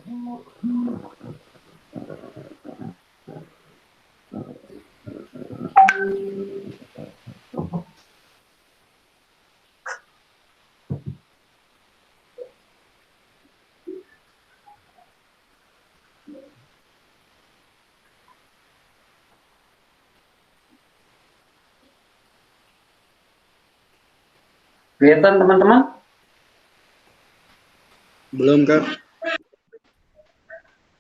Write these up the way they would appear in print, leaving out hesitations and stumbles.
Kelihatan teman-teman? Belum, Kak.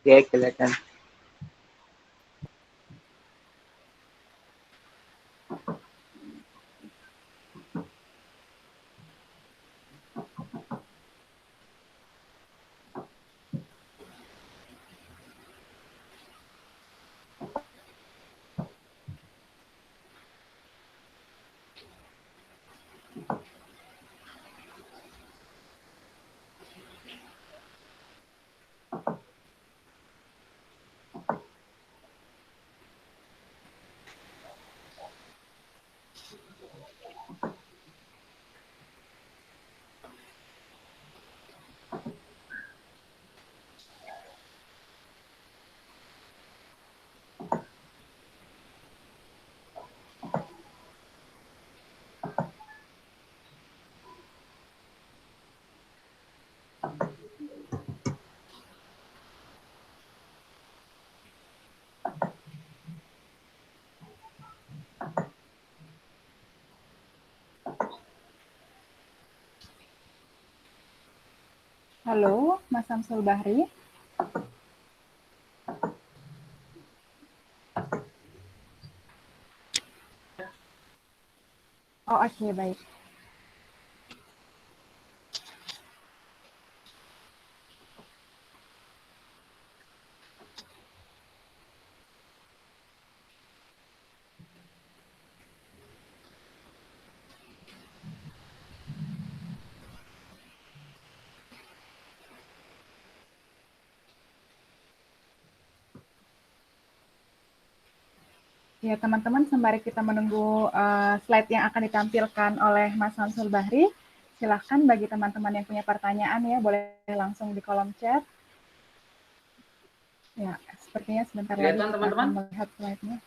Ya, kelihatan. Halo, Mas Samsul Bahri. Oh, oke, baik. Ya, teman-teman, sembari kita menunggu slide yang akan ditampilkan oleh Mas Samsul Bahri, silahkan bagi teman-teman yang punya pertanyaan ya, boleh langsung di kolom chat. Ya, sepertinya sebentar lagi kita akan melihat slide-nya.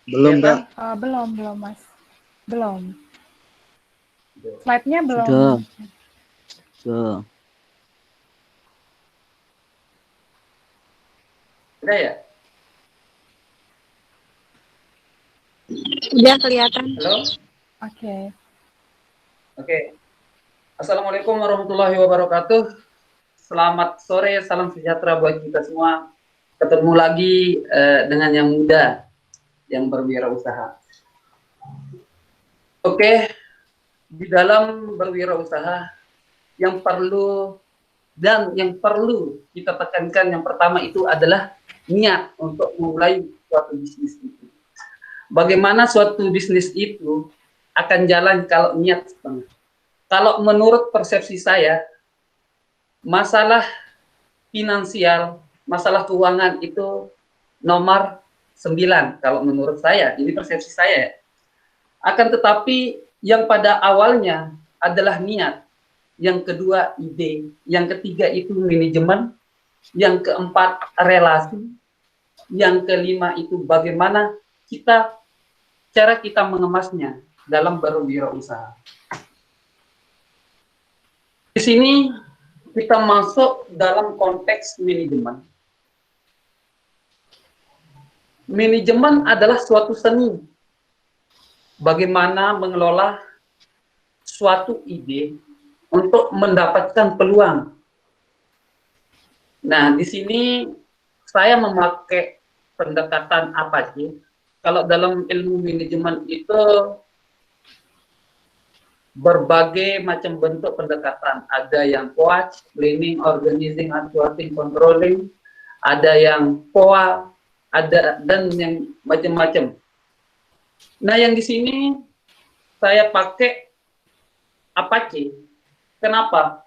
Belum, Kak. Belum, Mas. Belum. Slide-nya belum. Sudah. Udah ya? Udah kelihatan. Halo? Oke. Oke. Assalamualaikum warahmatullahi wabarakatuh. Selamat sore, salam sejahtera buat kita semua. Ketemu lagi dengan yang muda, yang berwirausaha. Oke, di dalam berwirausaha, yang perlu kita tekankan yang pertama itu adalah niat untuk memulai suatu bisnis itu. Bagaimana suatu bisnis itu akan jalan kalau niat setengah. Kalau menurut persepsi saya, masalah finansial, masalah keuangan itu nomor 9 kalau menurut saya, ini persepsi saya. Akan tetapi yang pada awalnya adalah niat, yang kedua ide, yang ketiga itu manajemen, yang keempat relasi, yang kelima itu bagaimana cara kita mengemasnya dalam berwirausaha. Di sini kita masuk dalam konteks manajemen. Manajemen adalah suatu seni. Bagaimana mengelola suatu ide untuk mendapatkan peluang. Nah, di sini saya memakai pendekatan apa sih? Kalau dalam ilmu manajemen itu berbagai macam bentuk pendekatan. Ada yang coach, planning, organizing, actuating, controlling, ada yang POA, ada dan yang macam-macam. Nah, yang di sini saya pakai Apache. Kenapa?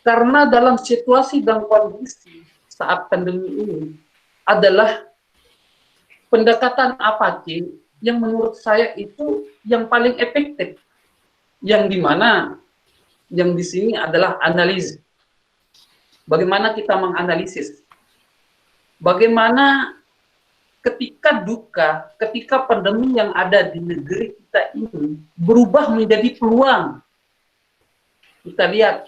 Karena dalam situasi dan kondisi saat pandemi ini adalah pendekatan Apache yang menurut saya itu yang paling efektif. yang dimana yang di sini adalah analisis. Bagaimana kita menganalisis? Bagaimana ketika duka, ketika pandemi yang ada di negeri kita ini berubah menjadi peluang. Kita lihat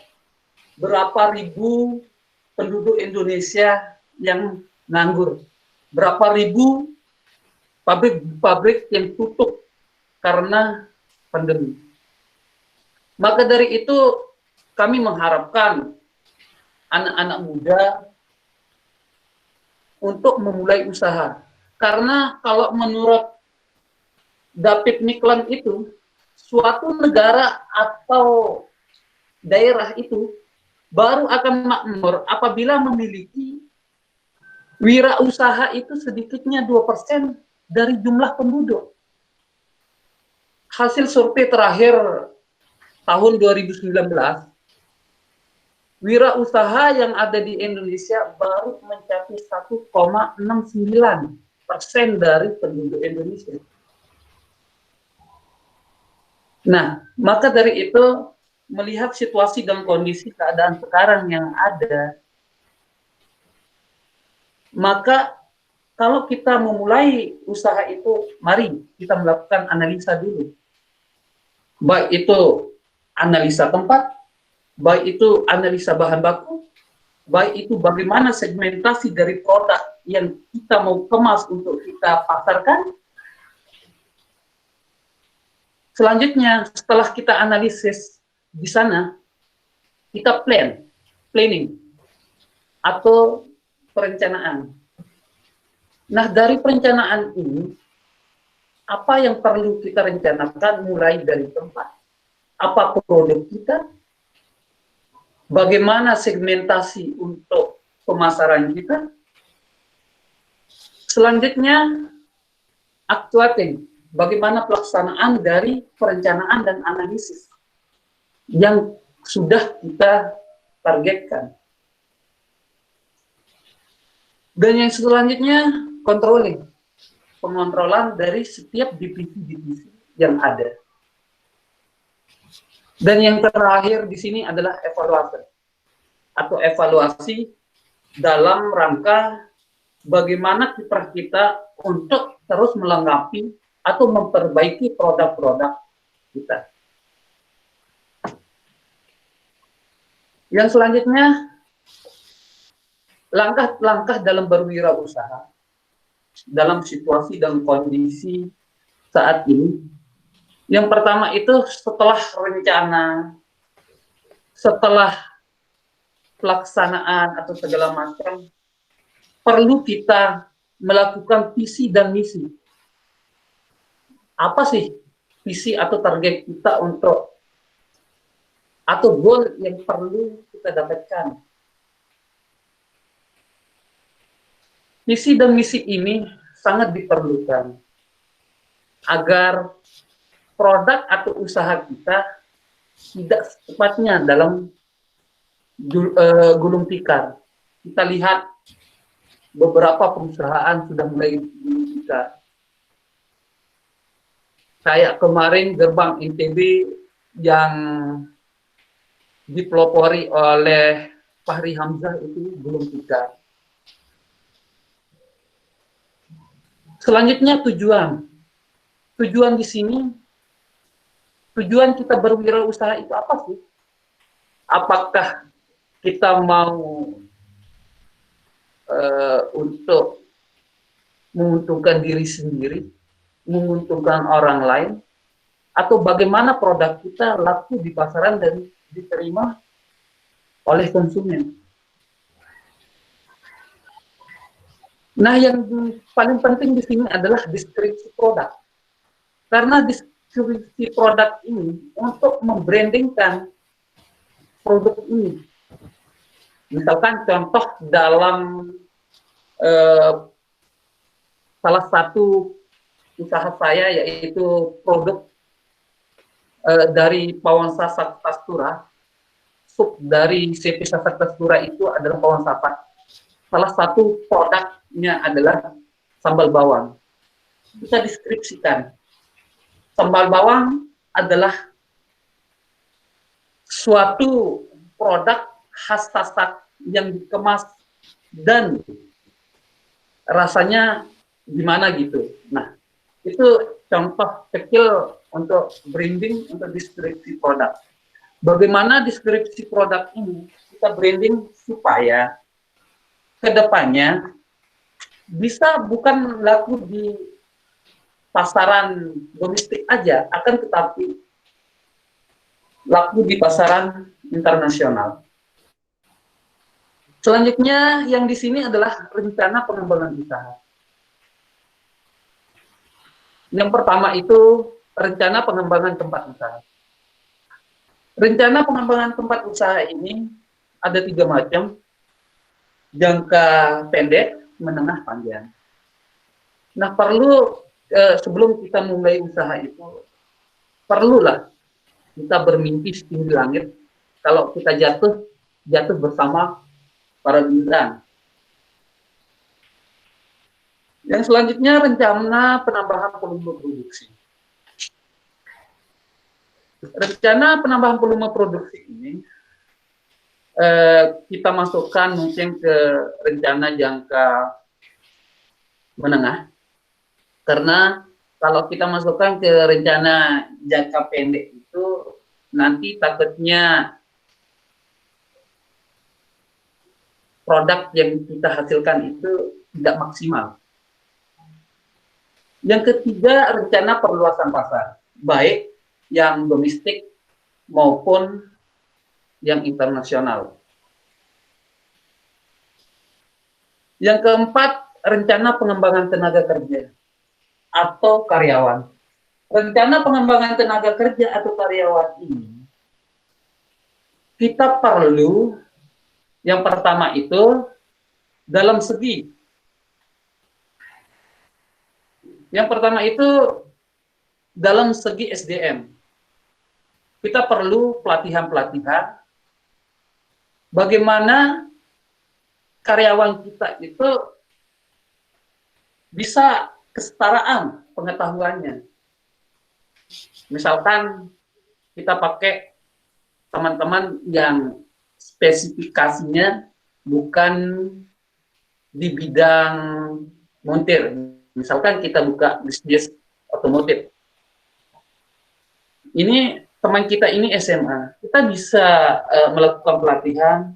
berapa ribu penduduk Indonesia yang nganggur, berapa ribu pabrik-pabrik yang tutup karena pandemi. Maka dari itu kami mengharapkan anak-anak muda untuk memulai usaha. Karena kalau menurut David Miklan itu, suatu negara atau daerah itu baru akan makmur apabila memiliki wirausaha itu sedikitnya 2% dari jumlah penduduk. Hasil survei terakhir tahun 2019, wirausaha yang ada di Indonesia baru mencapai 1,69% dari penduduk Indonesia. Nah, maka dari itu, melihat situasi dan kondisi keadaan sekarang yang ada, maka kalau kita memulai usaha itu, mari kita melakukan analisa dulu. Baik itu analisa tempat, baik itu analisa bahan baku, baik itu bagaimana segmentasi dari produk yang kita mau kemas untuk kita pasarkan. Selanjutnya, setelah kita analisis di sana, kita planning, atau perencanaan. Nah, dari perencanaan ini, apa yang perlu kita rencanakan mulai dari tempat? Apa produk kita? Bagaimana segmentasi untuk pemasaran kita? Selanjutnya, actuating. Bagaimana pelaksanaan dari perencanaan dan analisis yang sudah kita targetkan. Dan yang selanjutnya, controlling. Pengontrolan dari setiap divisi-divisi yang ada. Dan yang terakhir di sini adalah evaluasi. Atau evaluasi dalam rangka bagaimana kiprah kita untuk terus melengkapi atau memperbaiki produk-produk kita. Yang selanjutnya, langkah-langkah dalam berwirausaha dalam situasi dan kondisi saat ini. Yang pertama itu setelah rencana, setelah pelaksanaan atau segala macam, perlu kita melakukan visi dan misi. Apa sih visi atau target kita untuk atau goal yang perlu kita dapatkan? Visi dan misi ini sangat diperlukan agar produk atau usaha kita tidak secepatnya dalam gulung tikar. Kita lihat beberapa perusahaan sudah mulai gulung tikar. Kayak kemarin gerbang NTB yang dipelopori oleh Fahri Hamzah itu gulung tikar. Selanjutnya tujuan. Tujuan di sini, tujuan kita berwirausaha itu apa sih? Apakah kita mau untuk menguntungkan diri sendiri, menguntungkan orang lain, atau bagaimana produk kita laku di pasaran dan diterima oleh konsumen. Nah, yang paling penting di sini adalah deskripsi produk. Karena deskripsi produk ini untuk membrandingkan produk ini. Misalkan contoh dalam salah satu usaha saya, yaitu produk dari Pawon Sasak Pastura. Sub dari CP Sasak Pastura itu adalah Pawon Sasak. Salah satu produknya adalah sambal bawang. Kita deskripsikan. Sambal bawang adalah suatu produk khas Sasak yang dikemas dan rasanya gimana gitu. Nah, itu contoh kecil untuk branding, untuk deskripsi produk. Bagaimana deskripsi produk ini kita branding supaya kedepannya bisa bukan laku di pasaran domestik aja, akan tetapi laku di pasaran internasional. Selanjutnya yang di sini adalah rencana pengembangan usaha. Yang pertama itu rencana pengembangan tempat usaha. Rencana pengembangan tempat usaha ini ada 3 macam, jangka pendek, menengah, panjang. Nah, perlu sebelum kita mulai usaha itu, perlulah kita bermimpi setinggi langit. Kalau kita jatuh, jatuh bersama para bintang. Yang selanjutnya rencana penambahan volume produksi. Rencana penambahan volume produksi ini kita masukkan mungkin ke rencana jangka menengah, karena kalau kita masukkan ke rencana jangka pendek itu nanti takutnya produk yang kita hasilkan itu tidak maksimal. Yang ketiga, rencana perluasan pasar, baik yang domestik maupun yang internasional. Yang keempat, rencana pengembangan tenaga kerja atau karyawan. Rencana pengembangan tenaga kerja atau karyawan ini kita perlu, yang pertama itu dalam segi, yang pertama itu dalam segi SDM. Kita perlu pelatihan-pelatihan bagaimana karyawan kita itu bisa kesetaraan pengetahuannya. Misalkan kita pakai teman-teman yang spesifikasinya bukan di bidang montir. Misalkan kita buka bisnis otomotif. Ini teman kita ini SMA. Kita bisa melakukan pelatihan,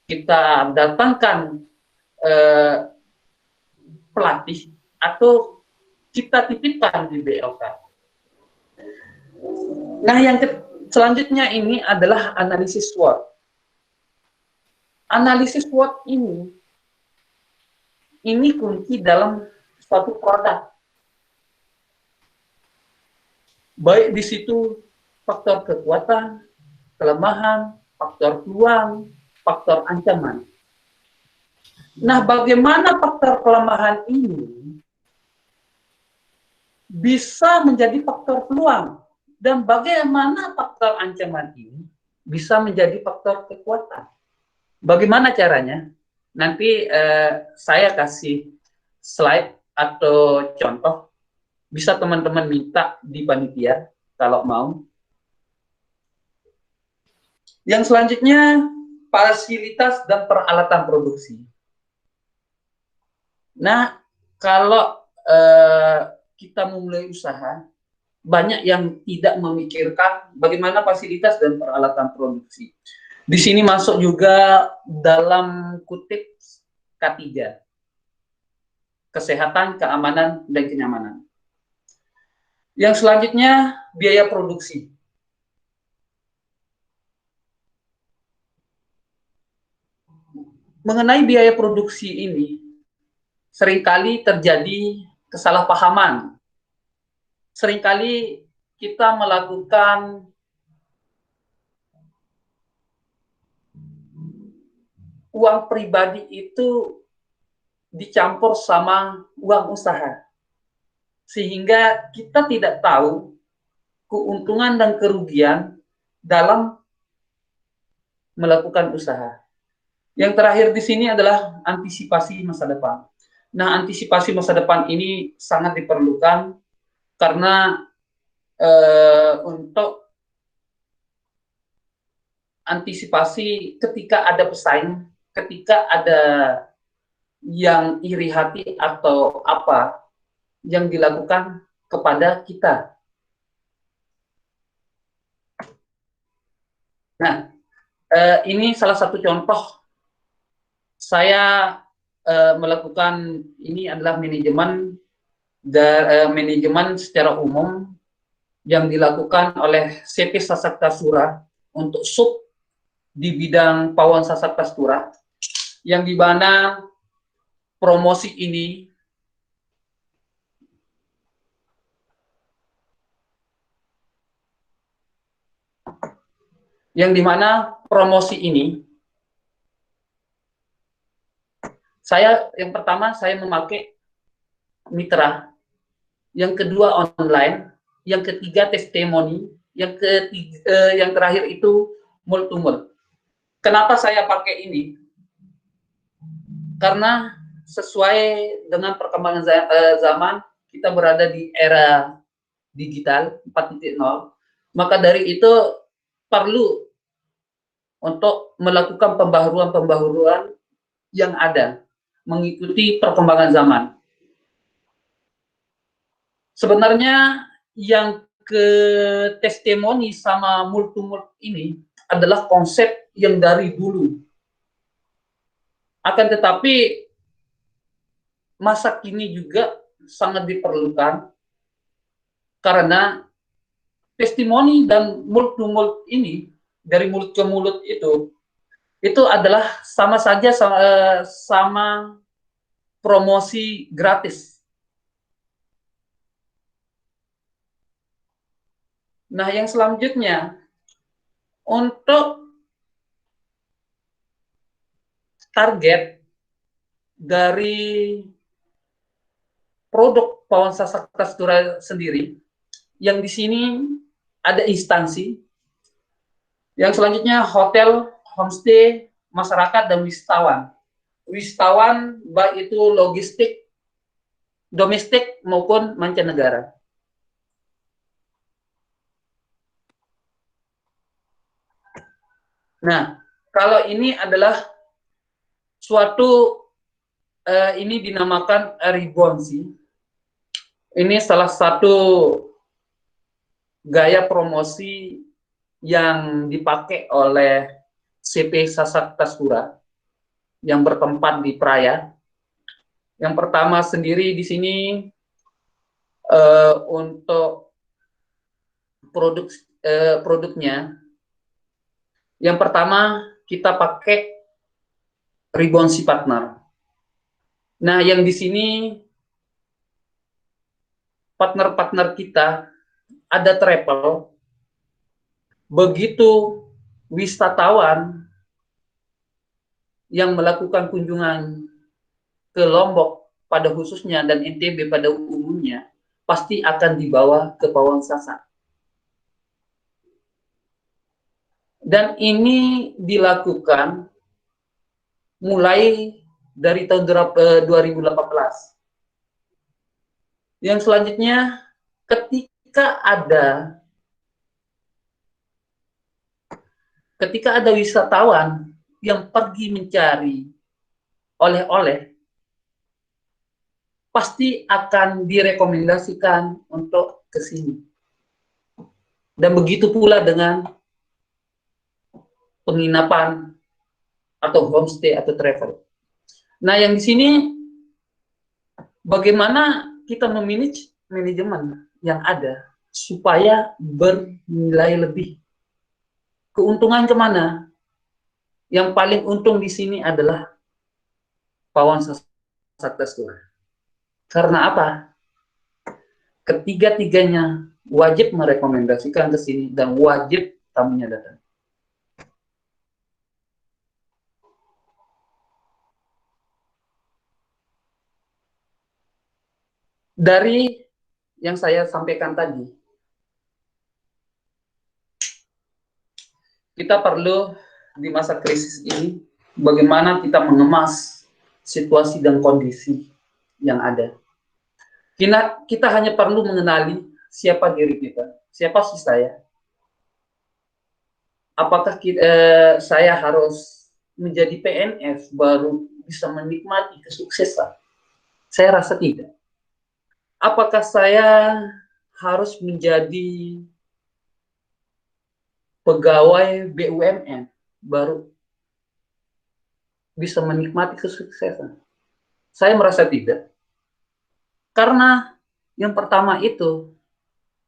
kita datangkan pelatih atau kita titipkan di BLK. Nah, yang selanjutnya ini adalah analisis SWOT. Analisis SWOT ini kunci dalam suatu produk. Baik di situ faktor kekuatan, kelemahan, faktor peluang, faktor ancaman. Nah, bagaimana faktor kelemahan ini bisa menjadi faktor peluang, dan bagaimana faktor ancaman ini bisa menjadi faktor kekuatan. Bagaimana caranya? Nanti saya kasih slide atau contoh, bisa teman-teman minta di panitia kalau mau. Yang selanjutnya, fasilitas dan peralatan produksi. Nah, kalau kita memulai usaha, banyak yang tidak memikirkan bagaimana fasilitas dan peralatan produksi. Di sini masuk juga dalam kutip K3, kesehatan, keamanan, dan kenyamanan. Yang selanjutnya, biaya produksi. Mengenai biaya produksi ini, seringkali terjadi kesalahpahaman. Seringkali kita melakukan uang pribadi itu dicampur sama uang usaha, sehingga kita tidak tahu keuntungan dan kerugian dalam melakukan usaha. Yang terakhir di sini adalah antisipasi masa depan. Nah, antisipasi masa depan ini sangat diperlukan karena untuk antisipasi ketika ada pesaing, ketika ada yang iri hati atau apa yang dilakukan kepada kita. Nah, ini salah satu contoh saya melakukan ini adalah manajemen secara umum yang dilakukan oleh CP Sasaktasura untuk sub di bidang Pawon Sasaktasura, yang di mana promosi ini yang pertama saya memakai mitra, yang kedua online, yang ketiga testimoni, yang terakhir itu mul to mul. Kenapa saya pakai ini? Karena sesuai dengan perkembangan zaman, kita berada di era digital 4.0, maka dari itu perlu untuk melakukan pembaharuan yang ada, mengikuti perkembangan zaman. Sebenarnya yang ke testimoni sama mul ini adalah konsep yang dari dulu. Akan tetapi masa kini juga sangat diperlukan, karena testimoni dan mul ini, dari mulut ke mulut itu adalah sama saja sama promosi gratis. Nah, yang selanjutnya, untuk target dari produk Pawon Sasaktasura sendiri, yang di sini ada instansi, yang selanjutnya hotel, homestay, masyarakat, dan wisatawan. Wisatawan baik itu logistik, domestik maupun mancanegara. Nah, kalau ini adalah suatu ini dinamakan ribonsi. Ini salah satu gaya promosi yang dipakai oleh CP Sasaktasura yang bertempat di Praia. Yang pertama sendiri di sini untuk produknya, yang pertama kita pakai ribonsi partner. Nah, yang di sini partner-partner kita ada travel. Begitu wisatawan yang melakukan kunjungan ke Lombok pada khususnya dan NTB pada umumnya, pasti akan dibawa ke Pawon Sasak. Dan ini dilakukan mulai dari tahun 2018. Yang selanjutnya, ketika ada wisatawan yang pergi mencari oleh-oleh, pasti akan direkomendasikan untuk ke sini. Dan begitu pula dengan penginapan atau homestay atau travel. Nah, yang di sini bagaimana kita memanage manajemen yang ada supaya bernilai lebih. Keuntungan kemana? Yang paling untung di sini adalah Pawon Sasaktasura. Karena apa? Ketiga-tiganya wajib merekomendasikan ke sini dan wajib tamunya datang. Dari yang saya sampaikan tadi, kita perlu di masa krisis ini bagaimana kita mengemas situasi dan kondisi yang ada. Kita hanya perlu mengenali siapa diri kita, siapa sih saya. apakah saya harus menjadi PNS baru bisa menikmati kesuksesan? Saya rasa tidak. Apakah saya harus menjadi pegawai BUMN baru bisa menikmati kesuksesan? Saya merasa tidak. Karena yang pertama itu,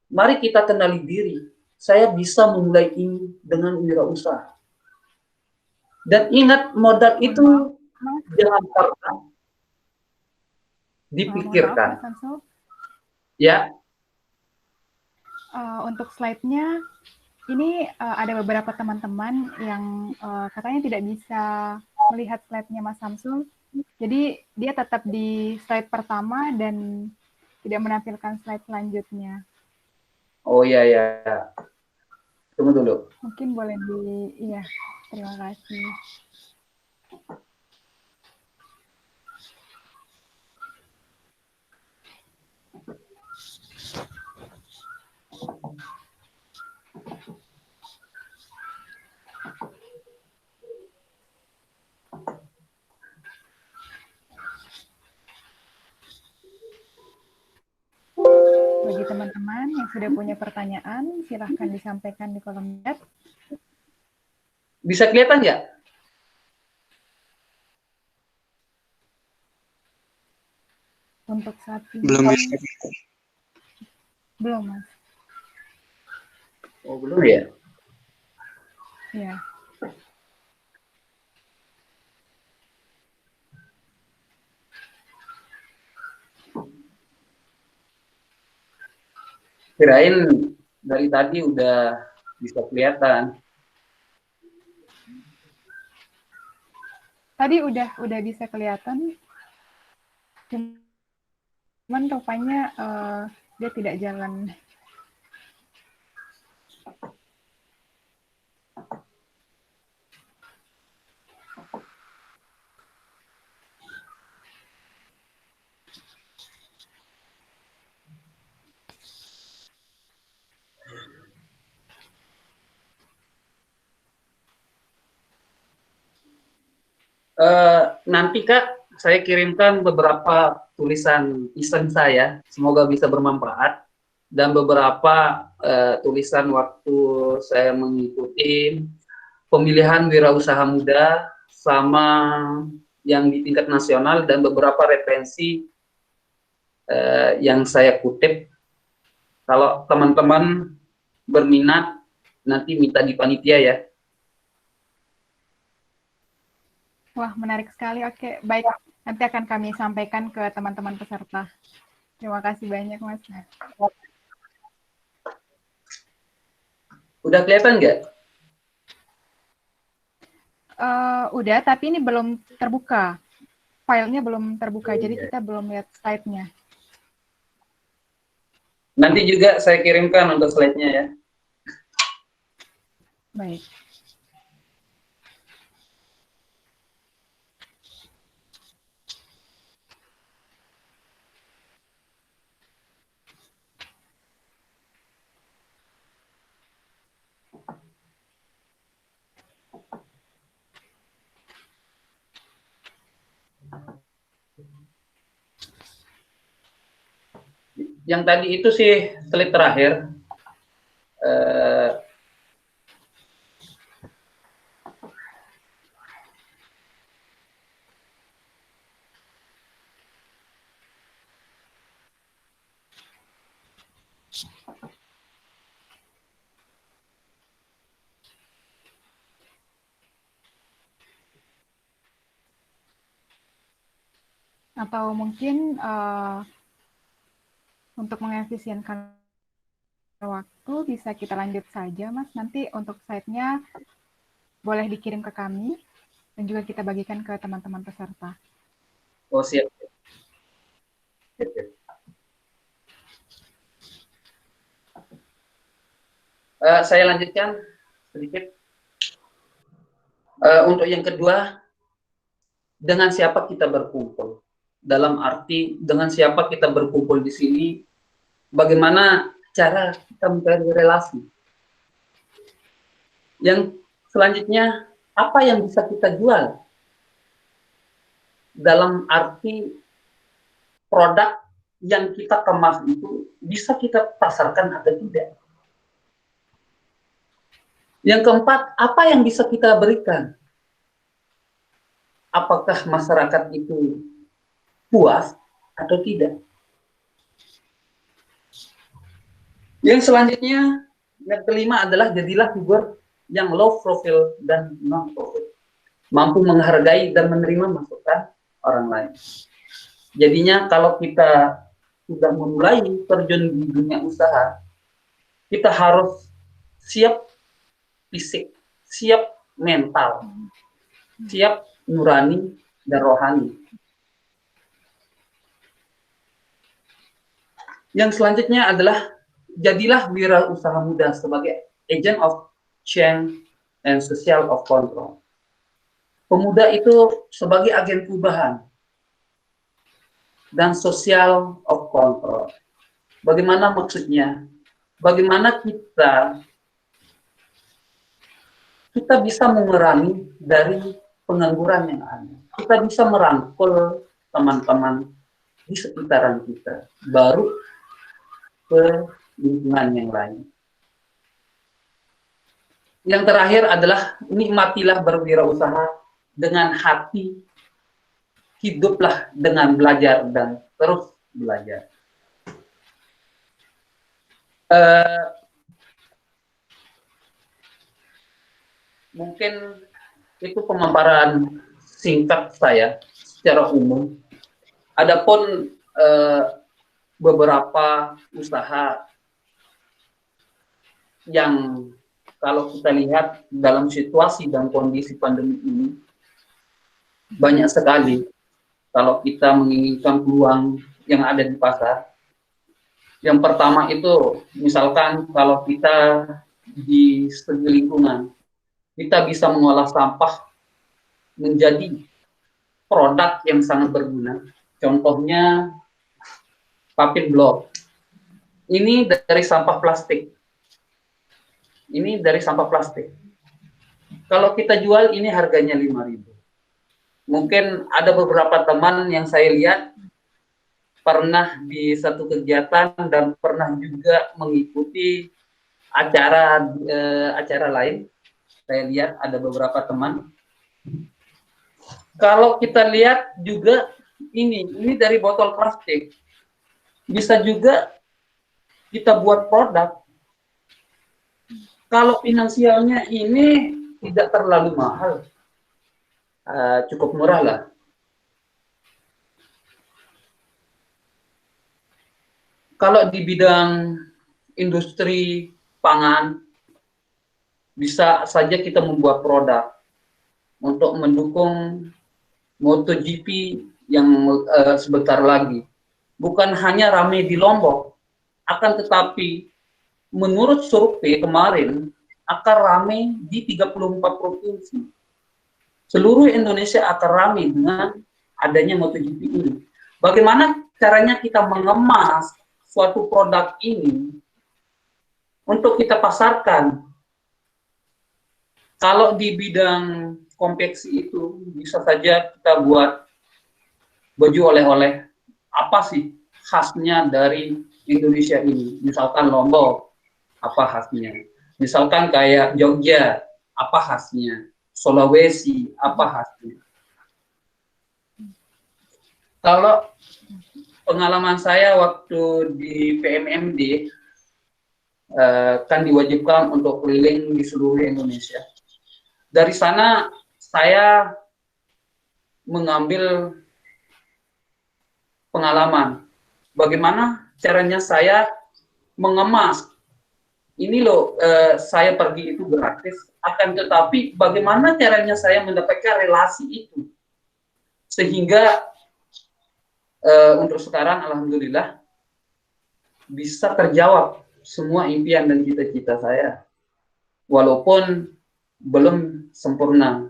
mari kita kenali diri. Saya bisa memulai ini dengan wirausaha. Dan ingat, modal itu jangan pernah dipikirkan. Maaf, Mas Samsul. Ya, Untuk slide-nya, ini ada beberapa teman-teman yang katanya tidak bisa melihat slide-nya Mas Samsul. Jadi dia tetap di slide pertama dan tidak menampilkan slide selanjutnya. oh ya ya. Tunggu dulu. Mungkin boleh iya, terima kasih. Bagi teman-teman yang sudah punya pertanyaan, silahkan disampaikan di kolom chat. Bisa kelihatan nggak? Untuk saat ini Belum. belum, Mas. Oh, belum ya? Ya. Kirain dari tadi udah bisa kelihatan. Tadi udah bisa kelihatan. Cuman rupanya dia tidak jalan. Nanti Kak, saya kirimkan beberapa tulisan iseng saya, semoga bisa bermanfaat, dan beberapa tulisan waktu saya mengikuti pemilihan wirausaha muda sama yang di tingkat nasional, dan beberapa referensi yang saya kutip. Kalau teman-teman berminat, nanti minta di panitia ya. Wah, menarik sekali. Oke, baik. Nanti akan kami sampaikan ke teman-teman peserta. Terima kasih banyak, Mas. Udah kelihatan nggak? Udah, tapi ini belum terbuka. Filenya belum terbuka, jadi kita belum lihat slide-nya. Nanti juga saya kirimkan untuk slide-nya ya. Baik. Yang tadi itu sih slide terakhir. Atau mungkin untuk mengefisienkan waktu bisa kita lanjut saja, Mas. Nanti untuk slide-nya boleh dikirim ke kami dan juga kita bagikan ke teman-teman peserta. Oh siap. Siap. Saya lanjutkan sedikit. Untuk yang kedua, dengan siapa kita berkumpul? Dalam arti dengan siapa kita berkumpul di sini, bagaimana cara kita mencari relasi? Yang selanjutnya, apa yang bisa kita jual? Dalam arti produk yang kita kemas itu bisa kita pasarkan atau tidak. Yang keempat, apa yang bisa kita berikan? Apakah masyarakat itu puas atau tidak? Yang selanjutnya, yang kelima adalah jadilah figur yang low profile dan non profit, mampu menghargai dan menerima masukan orang lain. Jadinya kalau kita sudah memulai terjun di dunia usaha, kita harus siap fisik, siap mental, siap nurani dan rohani. Yang selanjutnya adalah jadilah wirausaha muda sebagai agent of change and social of control. Pemuda itu sebagai agen perubahan dan social of control. Bagaimana maksudnya? Bagaimana kita bisa mengurangi dari pengangguran yang ada. Kita bisa merangkul teman-teman di sekitaran kita, baru ke lingkungan yang lain. Yang terakhir adalah nikmatilah berwirausaha dengan hati, hiduplah dengan belajar dan terus belajar. Mungkin itu pemaparan singkat saya secara umum. Adapun beberapa usaha yang kalau kita lihat dalam situasi dan kondisi pandemi ini banyak sekali. Kalau kita menginginkan peluang yang ada di pasar, yang pertama itu misalkan kalau kita di segi lingkungan, kita bisa mengolah sampah menjadi produk yang sangat berguna. Contohnya papir blok. Ini dari sampah plastik. Ini dari sampah plastik. Kalau kita jual ini harganya 5.000. Mungkin ada beberapa teman yang saya lihat pernah di satu kegiatan dan pernah juga mengikuti acara lain. Saya lihat ada beberapa teman. Kalau kita lihat juga ini dari botol plastik. Bisa juga kita buat produk. Kalau finansialnya ini tidak terlalu mahal, cukup murah lah. Kalau di bidang industri pangan, bisa saja kita membuat produk untuk mendukung MotoGP yang sebentar lagi. Bukan hanya ramai di Lombok, akan tetapi menurut survei kemarin akan ramai di 34 provinsi. Seluruh Indonesia akan ramai dengan adanya MotoGP ini. Bagaimana caranya kita mengemas suatu produk ini untuk kita pasarkan? Kalau di bidang konveksi itu bisa saja kita buat baju oleh-oleh. Apa sih khasnya dari Indonesia ini? Misalkan Lombok, apa khasnya? Misalkan kayak Jogja, apa khasnya? Sulawesi, apa khasnya? Kalau pengalaman saya waktu di PMMD, kan diwajibkan untuk keliling di seluruh Indonesia. Dari sana saya mengambil pengalaman bagaimana caranya saya mengemas. Ini loh, saya pergi itu gratis, akan tetapi bagaimana caranya saya mendapatkan relasi itu sehingga untuk sekarang alhamdulillah bisa terjawab semua impian dan cita-cita saya, walaupun belum sempurna,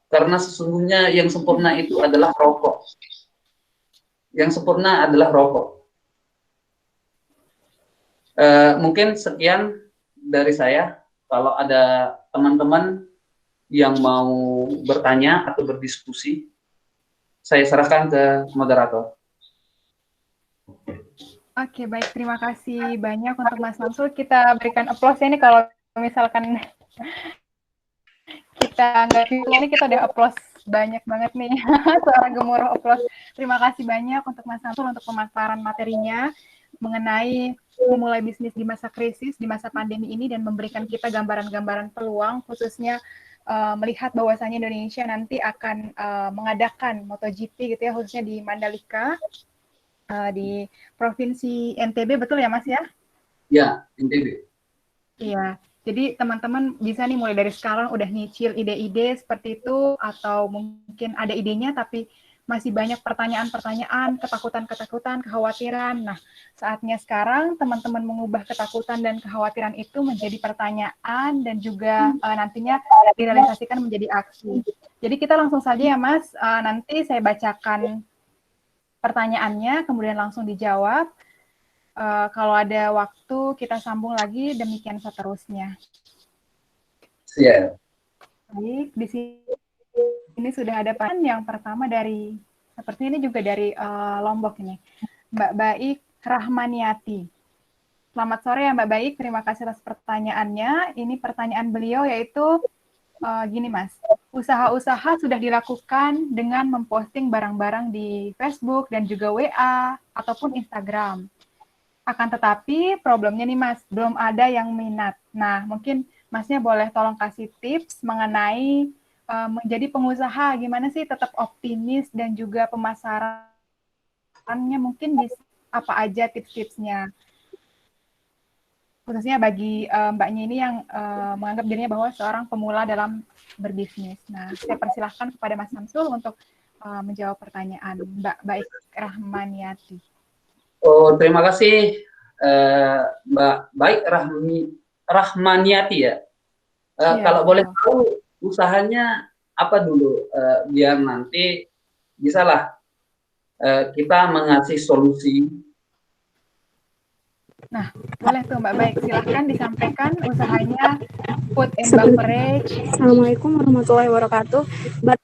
karena sesungguhnya yang sempurna itu adalah rokok. Yang sempurna adalah rokok. Mungkin sekian dari saya. Kalau ada teman-teman yang mau bertanya atau berdiskusi, saya serahkan ke moderator. Oke, baik. Terima kasih banyak untuk Mas Samsul. Kita berikan applause ya, ini kalau misalkan kita nggak virtual ini kita udah applause banyak banget nih. Suara gemuruh applause. Terima kasih banyak untuk Mas Samsul untuk pemaparan materinya mengenai memulai bisnis di masa krisis, di masa pandemi ini, dan memberikan kita gambaran-gambaran peluang, khususnya melihat bahwasannya Indonesia nanti akan mengadakan MotoGP gitu ya, khususnya di Mandalika, di Provinsi NTB, betul ya Mas ya? Ya, NTB. Iya, jadi teman-teman bisa nih mulai dari sekarang udah nyicil ide-ide seperti itu, atau mungkin ada idenya tapi masih banyak pertanyaan-pertanyaan, ketakutan-ketakutan, kekhawatiran. Nah, saatnya sekarang teman-teman mengubah ketakutan dan kekhawatiran itu menjadi pertanyaan dan juga nantinya direalisasikan menjadi aksi. Jadi kita langsung saja ya Mas, nanti saya bacakan pertanyaannya, kemudian langsung dijawab. Kalau ada waktu kita sambung lagi, demikian seterusnya. Siap. Baik, di sini sudah ada pertanyaan yang pertama dari, seperti ini juga dari Lombok ini, Mbak Baik Rahmaniati. Selamat sore ya Mbak Baik, terima kasih atas pertanyaannya. Ini pertanyaan beliau yaitu gini Mas, usaha-usaha sudah dilakukan dengan memposting barang-barang di Facebook dan juga WA ataupun Instagram. Akan tetapi problemnya nih Mas, belum ada yang minat. Nah, mungkin Masnya boleh tolong kasih tips mengenai menjadi pengusaha, gimana sih tetap optimis dan juga pemasarannya, mungkin apa aja tips-tipsnya. Khususnya bagi Mbaknya ini yang menganggap dirinya bahwa seorang pemula dalam berbisnis. Nah, saya persilahkan kepada Mas Samsul untuk menjawab pertanyaan Mbak Baik Rahmaniati. Oh, terima kasih Mbak Baik Rahmaniati ya. Iya, Kalau boleh tahu usahanya apa dulu, biar nanti bisalah kita mengasih solusi. Nah, boleh tuh Mbak Baik, silahkan disampaikan usahanya food and beverage. Assalamualaikum warahmatullahi wabarakatuh.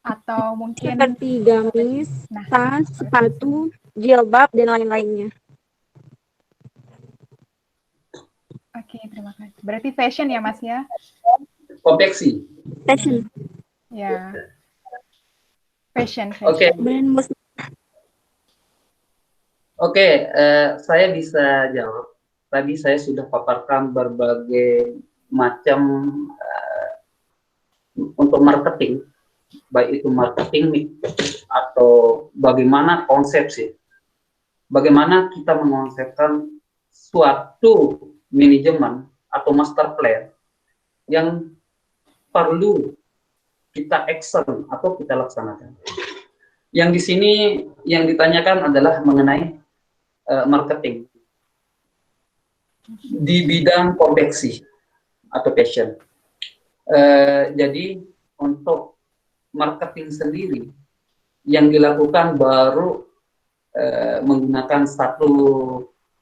Atau mungkin Seperti gamis, tas, sepatu, jilbab, dan lain-lainnya. Oke, terima kasih. Berarti fashion ya, Mas ya? Konveksi. Fashion. Ya. Fashion. Oke. Brand bos. Oke, saya bisa jawab. Tadi saya sudah paparkan berbagai macam untuk marketing, baik itu marketing atau bagaimana konsepsi, bagaimana kita mengonsepkan suatu manajemen atau master plan yang perlu kita action atau kita laksanakan. Yang di sini yang ditanyakan adalah mengenai marketing di bidang konveksi atau fashion. Jadi untuk marketing sendiri yang dilakukan baru menggunakan satu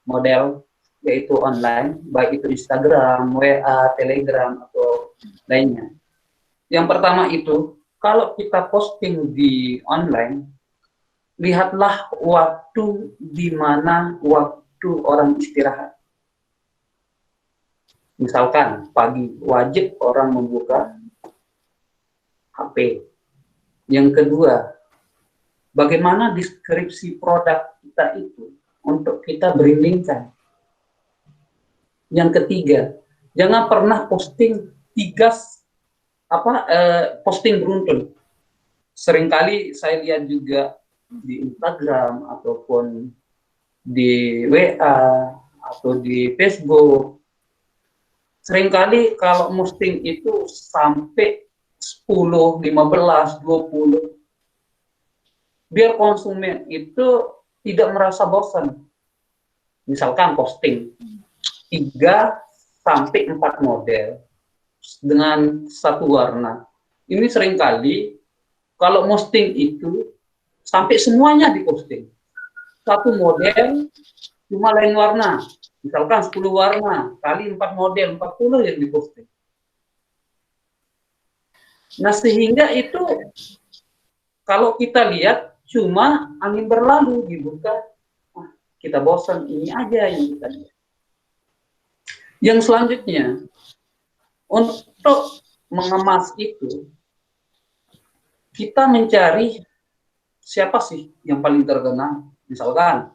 model, yaitu online, baik itu Instagram, WA, Telegram, atau lainnya. Yang pertama itu, kalau kita posting di online, lihatlah waktu di mana waktu orang istirahat. Misalkan pagi, wajib orang membuka HP. Yang kedua, bagaimana deskripsi produk kita itu untuk kita brandingkan. Yang ketiga, jangan pernah posting posting beruntun. Seringkali saya lihat juga di Instagram ataupun di WA atau di Facebook, seringkali kalau posting itu sampai 10, 15, 20, biar konsumen itu tidak merasa bosan. Misalkan posting 3 sampai 4 model dengan satu warna. Ini seringkali kalau posting itu sampai semuanya diposting. Satu model cuma lain warna. Misalkan 10 warna kali 4 model, 40 yang diposting. Nah, sehingga itu kalau kita lihat cuma angin berlalu dibuka, kita bosan, ini aja yang kita lihat. Yang selanjutnya, untuk mengemas itu, kita mencari siapa sih yang paling terkenal. Misalkan,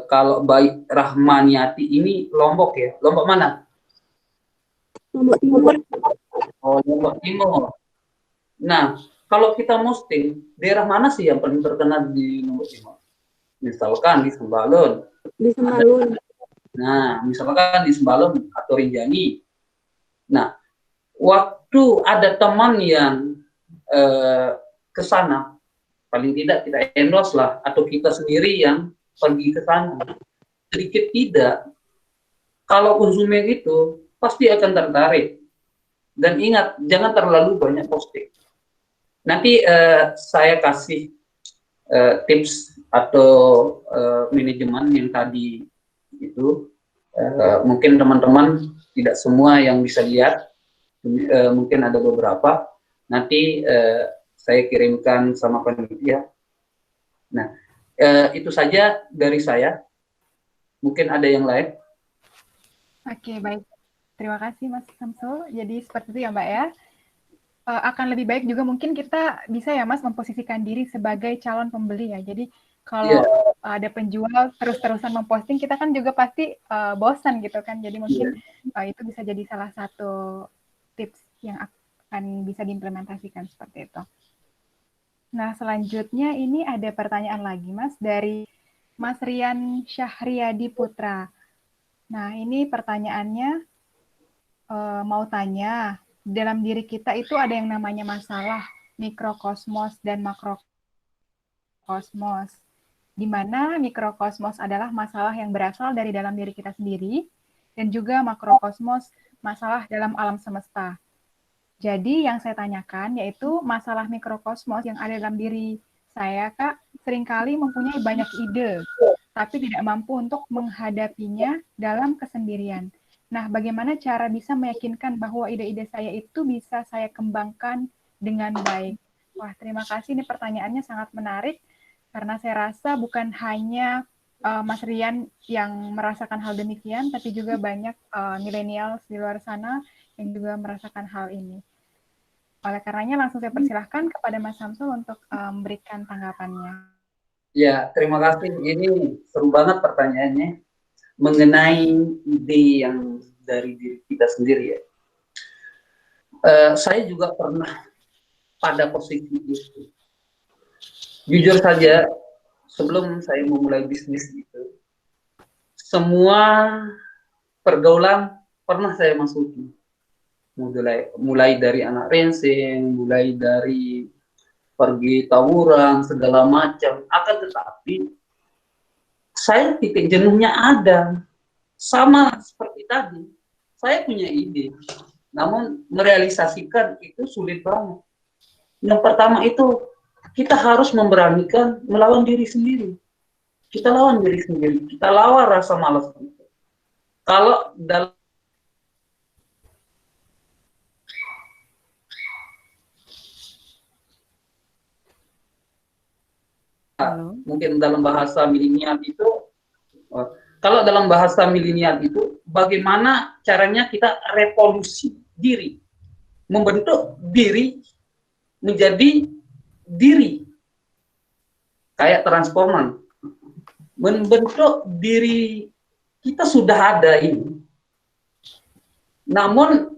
kalau baik Rahmaniati ini Lombok ya, Lombok mana? Lombok Timur. Oh, Lombok Timur. Nah, kalau kita posting, daerah mana sih yang paling terkenal di Lombok Timur? Misalkan di Sembalun. Di Sembalun. Nah, misalkan di Sembalun atau Rinjani. Nah, waktu ada teman yang ke sana, paling tidak kita endorse lah, atau kita sendiri yang pergi ke sana. Sedikit tidak, kalau konsumen itu pasti akan tertarik. Dan ingat, jangan terlalu banyak posting. Nanti saya kasih tips atau manajemen yang tadi itu. Mungkin teman-teman tidak semua yang bisa lihat, mungkin ada beberapa. Nanti saya kirimkan sama panitia. Nah, itu saja dari saya. Mungkin ada yang lain. Oke, baik. Terima kasih Mas Samsul. Jadi seperti itu ya Mbak ya. Akan lebih baik juga mungkin kita bisa ya Mas memposisikan diri sebagai calon pembeli ya. Jadi kalau ada penjual terus-terusan memposting, kita kan juga pasti bosan gitu kan. Jadi mungkin itu bisa jadi salah satu tips yang akan bisa diimplementasikan seperti itu. Nah, selanjutnya ini ada pertanyaan lagi Mas dari Mas Rian Syahriadi Putra. Nah, ini pertanyaannya mau tanya, dalam diri kita itu ada yang namanya masalah mikrokosmos dan makrokosmos, di mana mikrokosmos adalah masalah yang berasal dari dalam diri kita sendiri, dan juga makrokosmos masalah dalam alam semesta. Jadi yang saya tanyakan yaitu masalah mikrokosmos yang ada dalam diri saya, Kak, seringkali mempunyai banyak ide, tapi tidak mampu untuk menghadapinya dalam kesendirian. Nah, bagaimana cara bisa meyakinkan bahwa ide-ide saya itu bisa saya kembangkan dengan baik? Wah, terima kasih. Ini pertanyaannya sangat menarik, karena saya rasa bukan hanya Mas Rian yang merasakan hal demikian, tapi juga banyak milenial di luar sana yang juga merasakan hal ini. Oleh karenanya, langsung saya persilahkan kepada Mas Samsul untuk memberikan tanggapannya. Ya, terima kasih. Ini seru banget pertanyaannya. Mengenai ide yang dari diri kita sendiri ya. Saya juga pernah pada posisi itu. Jujur saja, sebelum saya memulai bisnis itu, semua pergaulan pernah saya masuki. Mulai dari anak racing, mulai dari pergi tawuran, segala macam. Akan tetapi, saya titik jenuhnya ada. Sama seperti tadi, saya punya ide, namun merealisasikan itu sulit banget. Yang pertama itu, kita harus memberanikan melawan diri sendiri. Kita lawan diri sendiri, kita lawan rasa malas itu. Kalau dalam mungkin dalam bahasa milenial itu, kalau dalam bahasa milenial itu, bagaimana caranya kita revolusi diri, membentuk diri menjadi diri, kayak transformer, membentuk diri kita sudah ada ini, namun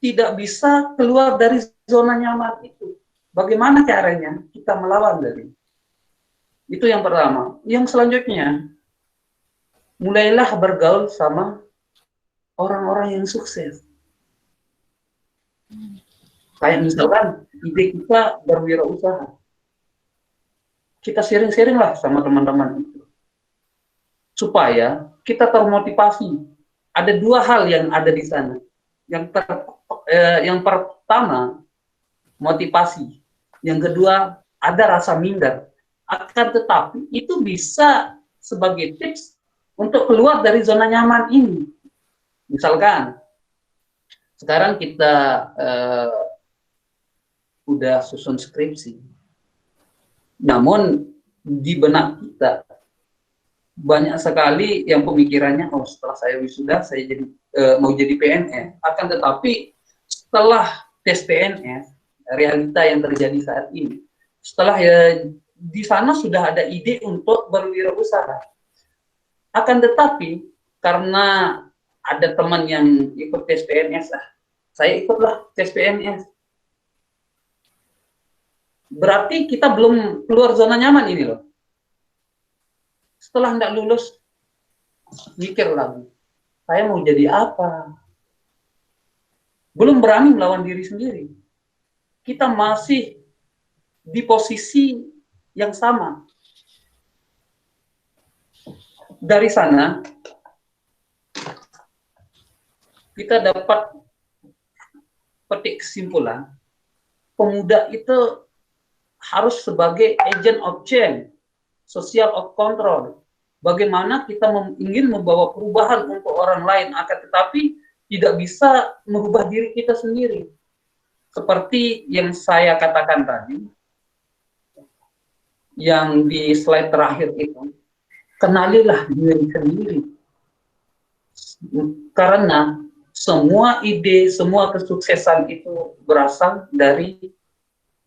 tidak bisa keluar dari zona nyaman itu. Bagaimana caranya kita melawan dari itu? Yang pertama. Yang selanjutnya, mulailah bergaul sama orang-orang yang sukses. Kayak misalkan ide kita berwirausaha, kita sharing-sharing lah sama teman-teman itu, supaya kita termotivasi. Ada dua hal yang ada di sana. Yang pertama, motivasi. Yang kedua, ada rasa minder. Akan tetapi itu bisa sebagai tips untuk keluar dari zona nyaman ini. Misalkan sekarang kita udah susun skripsi. Namun di benak kita banyak sekali yang pemikirannya, oh setelah saya wisuda saya jadi mau jadi PNS. Akan tetapi setelah tes PNS, realita yang terjadi saat ini, setelah ya di sana sudah ada ide untuk berwirausaha. Akan tetapi karena ada teman yang ikut tes PNS, saya ikutlah tes PNS. Berarti kita belum keluar zona nyaman ini loh. Setelah nggak lulus, mikir lagi, saya mau jadi apa? Belum berani melawan diri sendiri. Kita masih di posisi yang sama. Dari sana, kita dapat petik kesimpulan, pemuda itu harus sebagai agent of change, social of control. Bagaimana kita ingin membawa perubahan untuk orang lain, akan tetapi tidak bisa merubah diri kita sendiri. Seperti yang saya katakan tadi, yang di slide terakhir itu, kenalilah diri sendiri. Karena semua ide, semua kesuksesan itu berasal dari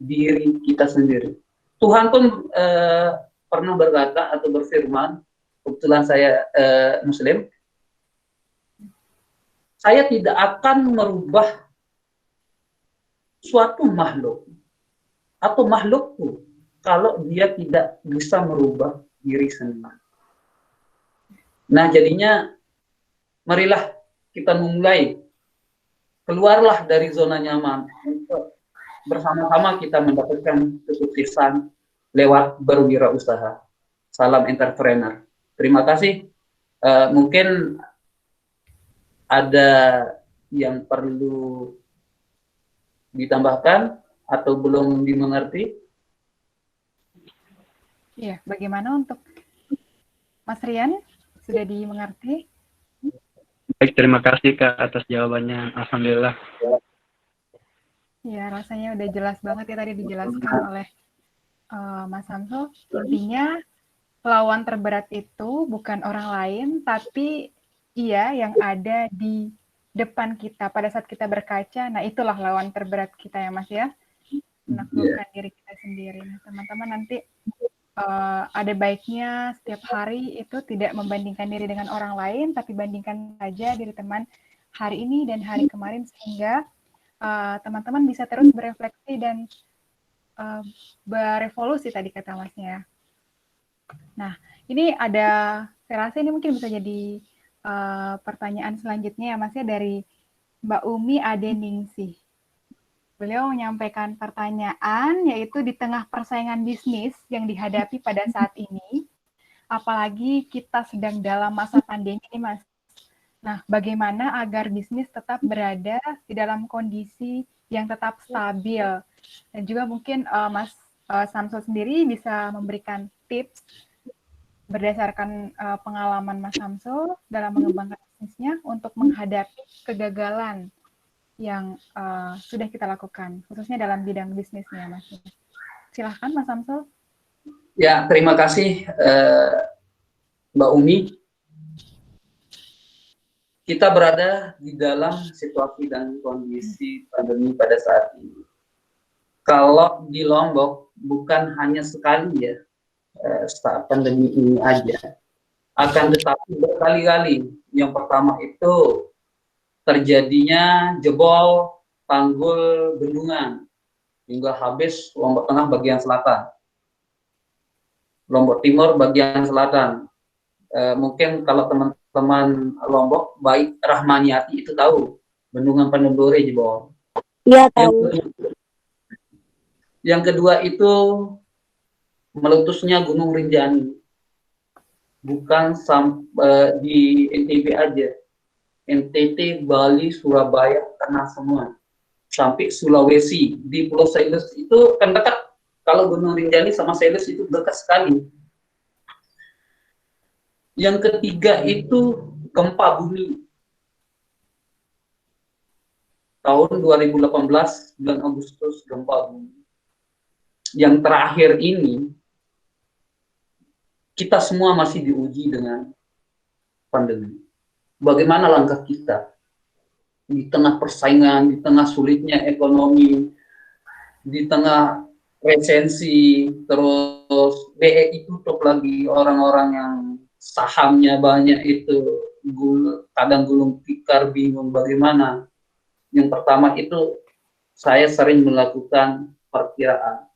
diri kita sendiri. Tuhan pun pernah berkata atau berfirman, kebetulan saya Muslim, saya tidak akan merubah suatu makhluk atau makhlukku kalau dia tidak bisa merubah diri sendiri. Nah, jadinya marilah kita mulai keluarlah dari zona nyaman untuk bersama-sama kita mendapatkan kesuksesan lewat berwirausaha. Salam entrepreneur. Terima kasih. Mungkin ada yang perlu ditambahkan atau belum dimengerti? Iya, bagaimana untuk Mas Rian? Sudah dimengerti? Baik, terima kasih Kak atas jawabannya. Alhamdulillah. Ya, rasanya udah jelas banget ya tadi dijelaskan oleh Mas Samsul. Intinya lawan terberat itu bukan orang lain, tapi ia yang ada di depan kita pada saat kita berkaca. Nah, itulah lawan terberat kita ya Mas ya. Menaklukkan diri kita sendiri. Nah, teman-teman nanti ada baiknya setiap hari itu tidak membandingkan diri dengan orang lain, tapi bandingkan saja diri teman hari ini dan hari kemarin sehingga teman-teman bisa terus berefleksi dan berevolusi tadi kata Masnya. Nah, ini ada, saya rasa ini mungkin bisa jadi pertanyaan selanjutnya ya Mas ya dari Mbak Umi Adeningsih. Beliau menyampaikan pertanyaan yaitu di tengah persaingan bisnis yang dihadapi pada saat ini, apalagi kita sedang dalam masa pandemi ini Mas. Nah, bagaimana agar bisnis tetap berada di dalam kondisi yang tetap stabil? Dan juga mungkin Mas Samsul sendiri bisa memberikan tips berdasarkan pengalaman Mas Samsul dalam mengembangkan bisnisnya untuk menghadapi kegagalan yang sudah kita lakukan, khususnya dalam bidang bisnisnya, Mas. Silahkan, Mas Samsul. Ya, terima kasih, Mbak Umi. Kita berada di dalam situasi dan kondisi pandemi pada saat ini. Kalau di Lombok, bukan hanya sekali ya, saat pandemi ini aja. Akan tetapi berkali-kali. Yang pertama itu terjadinya jebol tanggul bendungan hingga habis Lombok Tengah bagian selatan, Lombok Timur bagian selatan. Mungkin kalau teman-teman Lombok baik Rahmaniati itu tahu bendungan Penendore jebol. Iya tahu. Yang kedua itu meletusnya Gunung Rinjani, bukan di NTB aja. NTT, Bali, Surabaya, kena semua. Sampai Sulawesi, di Pulau Seyles itu kan dekat. Kalau Gunung Rinjani sama Seyles itu dekat sekali. Yang ketiga itu gempa bumi. tahun 2018 bulan Agustus gempa bumi. Yang terakhir ini kita semua masih diuji dengan pandemi. Bagaimana langkah kita di tengah persaingan, di tengah sulitnya ekonomi, di tengah resensi, terus BEI tutup lagi, orang-orang yang sahamnya banyak itu kadang gulung tikar, bingung bagaimana. Yang pertama itu saya sering melakukan perkiraan.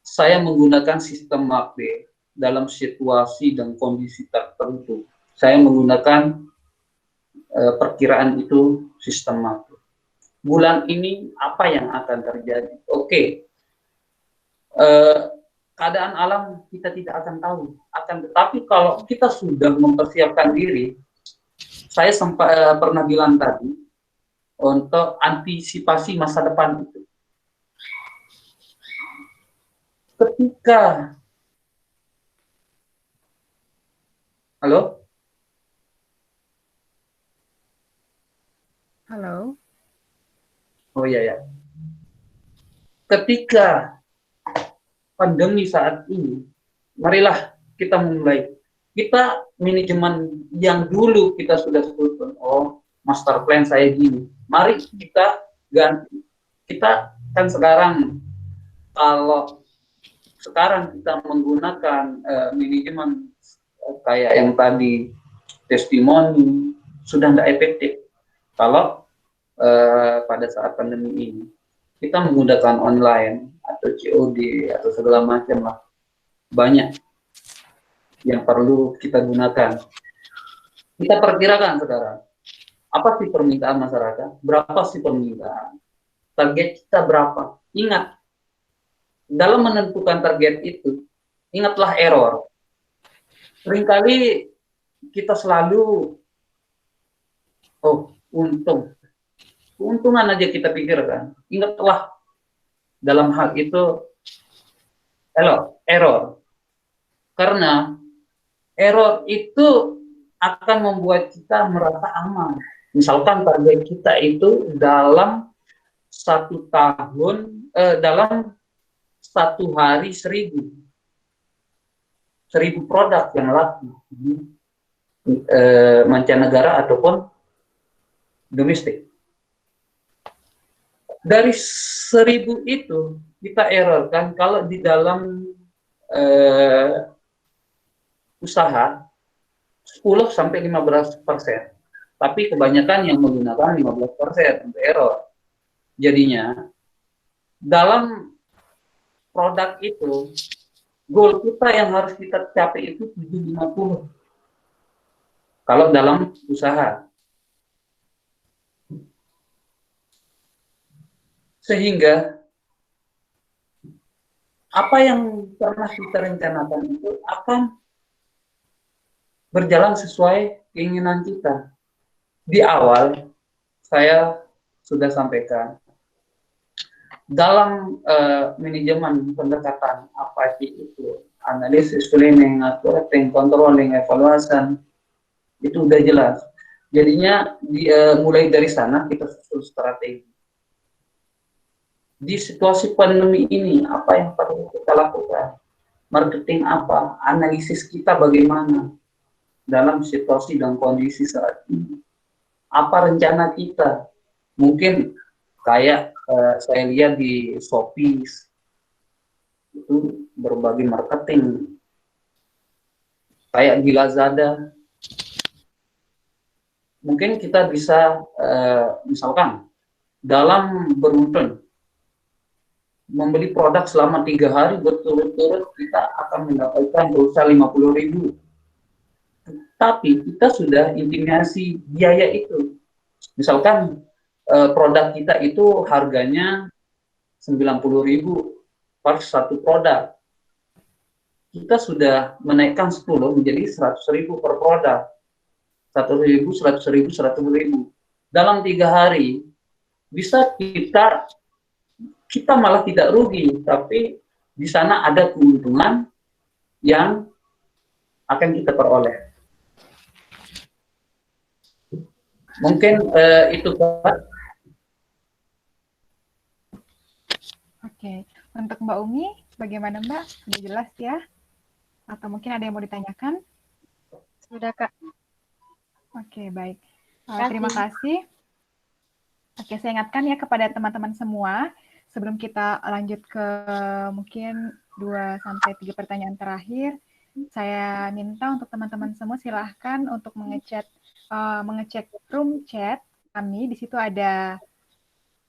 Saya menggunakan sistem MACD dalam situasi dan kondisi tertentu. Saya menggunakan perkiraan itu sistem MACD. Bulan ini apa yang akan terjadi? Oke. Keadaan alam kita tidak akan tahu. Tetapi kalau kita sudah mempersiapkan diri, saya sempat pernah bilang tadi, untuk antisipasi masa depan itu. Ketika halo? Halo. Oh iya ya. Ketika pandemi saat ini, marilah kita mulai. Kita manajemen yang dulu kita sudah sebutkan, oh master plan saya gini. Mari kita ganti. Kita kan sekarang, kalau sekarang kita menggunakan manajemen kayak yang tadi testimoni, sudah tidak efektif. Kalau pada saat pandemi ini kita menggunakan online atau COD atau segala macam lah, banyak yang perlu kita gunakan. Kita perkirakan sekarang apa sih permintaan masyarakat, berapa sih permintaan, target kita berapa. Ingat, dalam menentukan target itu, ingatlah error. Seringkali kita selalu, oh keuntungan aja kita pikirkan. Ingatlah, dalam hal itu error. Karena error itu akan membuat kita merasa aman. Misalkan target kita itu dalam 1 tahun, dalam 1 hari 1000 produk yang laku di mancanegara ataupun domestik. Dari 1000 itu kita error kan, kalau di dalam usaha 10-15%, tapi kebanyakan yang menggunakan 15% untuk error. Jadinya dalam produk itu goal kita yang harus kita capai itu 750 kalau dalam usaha. Sehingga apa yang pernah kita rencanakan itu akan berjalan sesuai keinginan kita. Di awal saya sudah sampaikan, dalam manajemen pendekatan apa sih itu, analisis, planning, auditing, controlling, evaluasi, itu udah jelas. Jadinya mulai dari sana kita susun strategi. Di situasi pandemi ini apa yang perlu kita lakukan? Marketing apa? Analisis kita bagaimana dalam situasi dan kondisi saat ini? Apa rencana kita? Mungkin kayak saya lihat di Shopee itu berbagai marketing, kayak di Lazada. Mungkin kita bisa misalkan dalam beruntun membeli produk selama 3 hari berturut-turut, kita akan mendapatkan dosa 50.000. Tapi kita sudah intimasi biaya itu. Misalkan produk kita itu harganya 90.000 per 1 produk. Kita sudah menaikkan 10 menjadi 100.000 per produk. 100.000, 100.000, 100.000. Dalam 3 hari bisa kita malah tidak rugi, tapi di sana ada keuntungan yang akan kita peroleh. Mungkin itu Pak. Oke, untuk Mbak Umi, bagaimana Mbak? Sudah jelas ya? Atau mungkin ada yang mau ditanyakan? Sudah, Kak. Oke, baik. Kasih. Terima kasih. Oke, saya ingatkan ya kepada teman-teman semua, sebelum kita lanjut ke mungkin 2-3 pertanyaan terakhir, saya minta untuk teman-teman semua silahkan untuk mengecek room chat kami. Di situ ada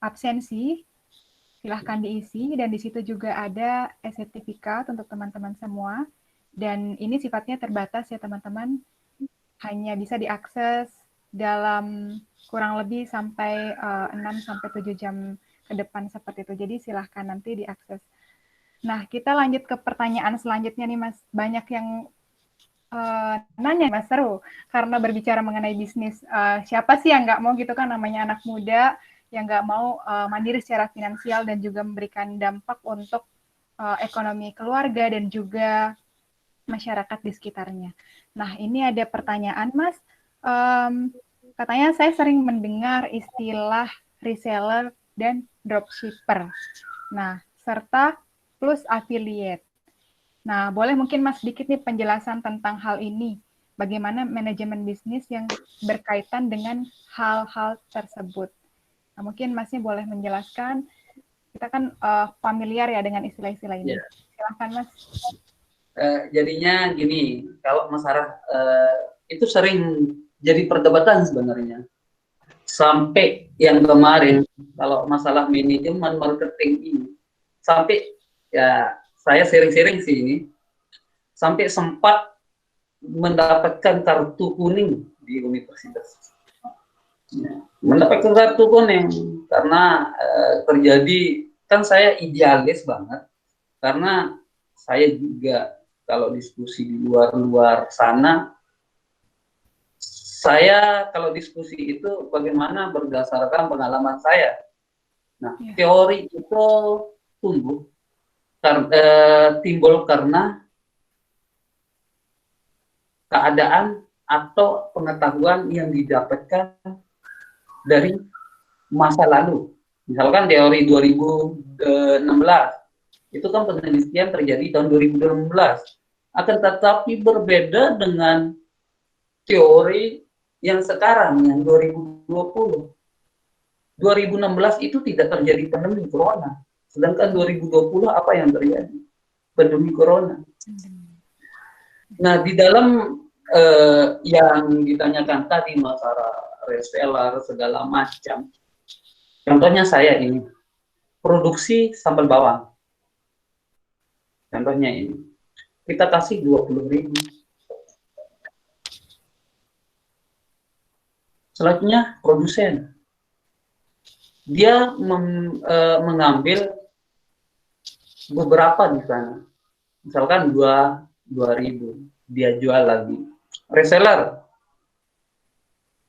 absensi, silahkan diisi, dan di situ juga ada sertifikat untuk teman-teman semua. Dan ini sifatnya terbatas ya teman-teman, hanya bisa diakses dalam kurang lebih sampai 6-7 jam ke depan seperti itu. Jadi silahkan nanti diakses. Nah, kita lanjut ke pertanyaan selanjutnya nih Mas. Banyak yang nanya Mas, seru. Karena berbicara mengenai bisnis, siapa sih yang nggak mau gitu kan, namanya anak muda, yang nggak mau mandiri secara finansial dan juga memberikan dampak untuk ekonomi keluarga dan juga masyarakat di sekitarnya. Nah, ini ada pertanyaan Mas. Katanya saya sering mendengar istilah reseller dan dropshipper. Nah, serta plus affiliate. Nah, boleh mungkin Mas sedikit nih penjelasan tentang hal ini. Bagaimana manajemen bisnis yang berkaitan dengan hal-hal tersebut. Nah, mungkin Masnya boleh menjelaskan. Kita kan familiar ya dengan istilah-istilah ini. Yeah. Silahkan Mas. Jadinya gini, kalau Mas Sarah itu sering jadi perdebatan sebenarnya. Sampai yang kemarin, kalau masalah manajemen marketing ini, sampai ya saya sering-sering sih ini, sampai sempat mendapatkan kartu kuning di universitas. Ya, mendapatkan kartu kuning karena terjadi, kan saya idealis banget, karena saya juga kalau diskusi di luar sana, saya kalau diskusi itu bagaimana berdasarkan pengalaman saya. Nah, teori itu timbul karena keadaan atau pengetahuan yang didapatkan dari masa lalu. Misalkan teori 2016, itu kan penelitian terjadi tahun 2016. Akan tetapi berbeda dengan teori yang sekarang, yang 2020. 2016 itu tidak terjadi pandemi corona. Sedangkan 2020 apa yang terjadi? Pandemi corona. Nah, di dalam yang ditanyakan tadi masalah reseller segala macam. Contohnya saya ini, produksi sambal bawang. Contohnya ini, kita kasih 20.000. Selanjutnya produsen, dia mengambil beberapa di sana, misalkan 2.000, dia jual lagi.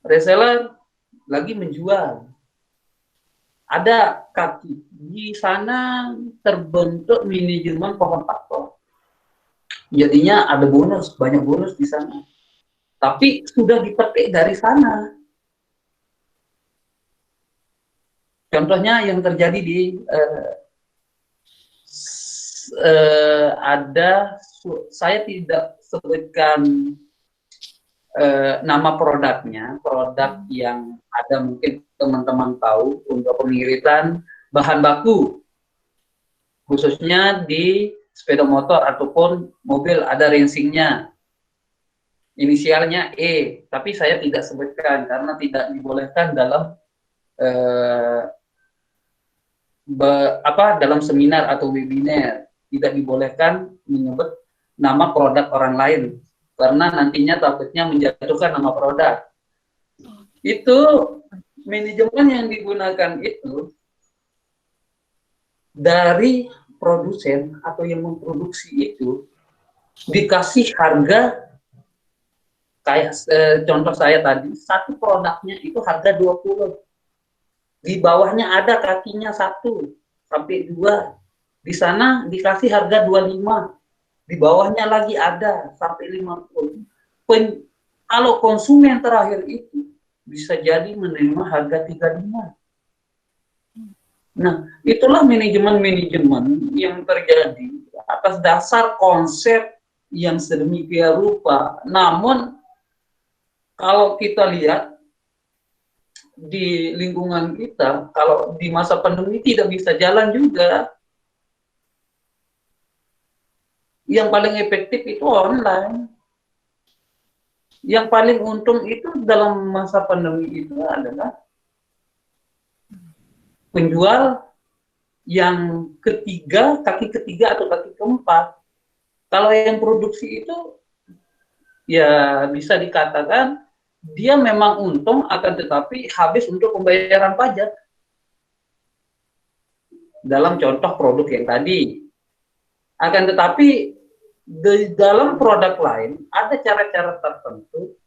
Reseller lagi menjual. Ada kaki di sana, terbentuk manajemen pohon faktor. Jadinya ada bonus, banyak bonus di sana. Tapi sudah dipetik dari sana. Contohnya yang terjadi di saya tidak sebutkan nama produknya, produk yang ada mungkin teman-teman tahu untuk pengiritan bahan baku, khususnya di sepeda motor ataupun mobil ada racingnya, inisialnya E, tapi saya tidak sebutkan karena tidak dibolehkan dalam dalam seminar atau webinar, tidak dibolehkan menyebut nama produk orang lain karena nantinya takutnya menjatuhkan nama produk. Itu manajemen yang digunakan itu dari produsen atau yang memproduksi itu dikasih harga kayak contoh saya tadi, satu produknya itu harga 20. Di bawahnya ada kakinya 1 sampai 2. Di sana dikasih harga 25. Di bawahnya lagi ada sampai 50. Kalau konsumen terakhir itu bisa jadi menerima harga 35. Nah, itulah manajemen-manajemen yang terjadi atas dasar konsep yang sedemikian rupa. Namun, kalau kita lihat di lingkungan kita, kalau di masa pandemi tidak bisa jalan juga. Yang paling efektif itu online. Yang paling untung itu dalam masa pandemi itu adalah penjual yang ketiga, kaki ketiga atau kaki keempat. Kalau yang produksi itu ya bisa dikatakan dia memang untung, akan tetapi habis untuk pembayaran pajak. Dalam contoh produk yang tadi. Akan tetapi di dalam produk lain ada cara-cara tertentu.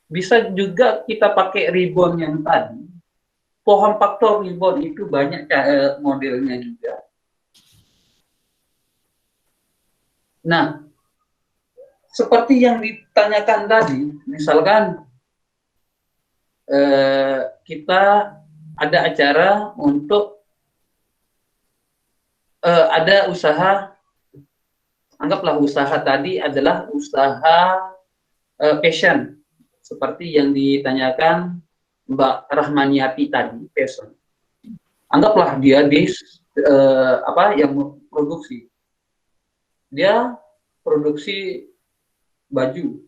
Bisa juga kita pakai ribbon yang tadi. Pohon faktor ribbon itu banyak modelnya juga. Nah, seperti yang ditanyakan tadi, misalkan kita ada acara untuk ada usaha, anggaplah usaha tadi adalah usaha fashion, seperti yang ditanyakan Mbak Rahmaniati tadi, fashion. Anggaplah dia di yang produksi. Dia produksi baju.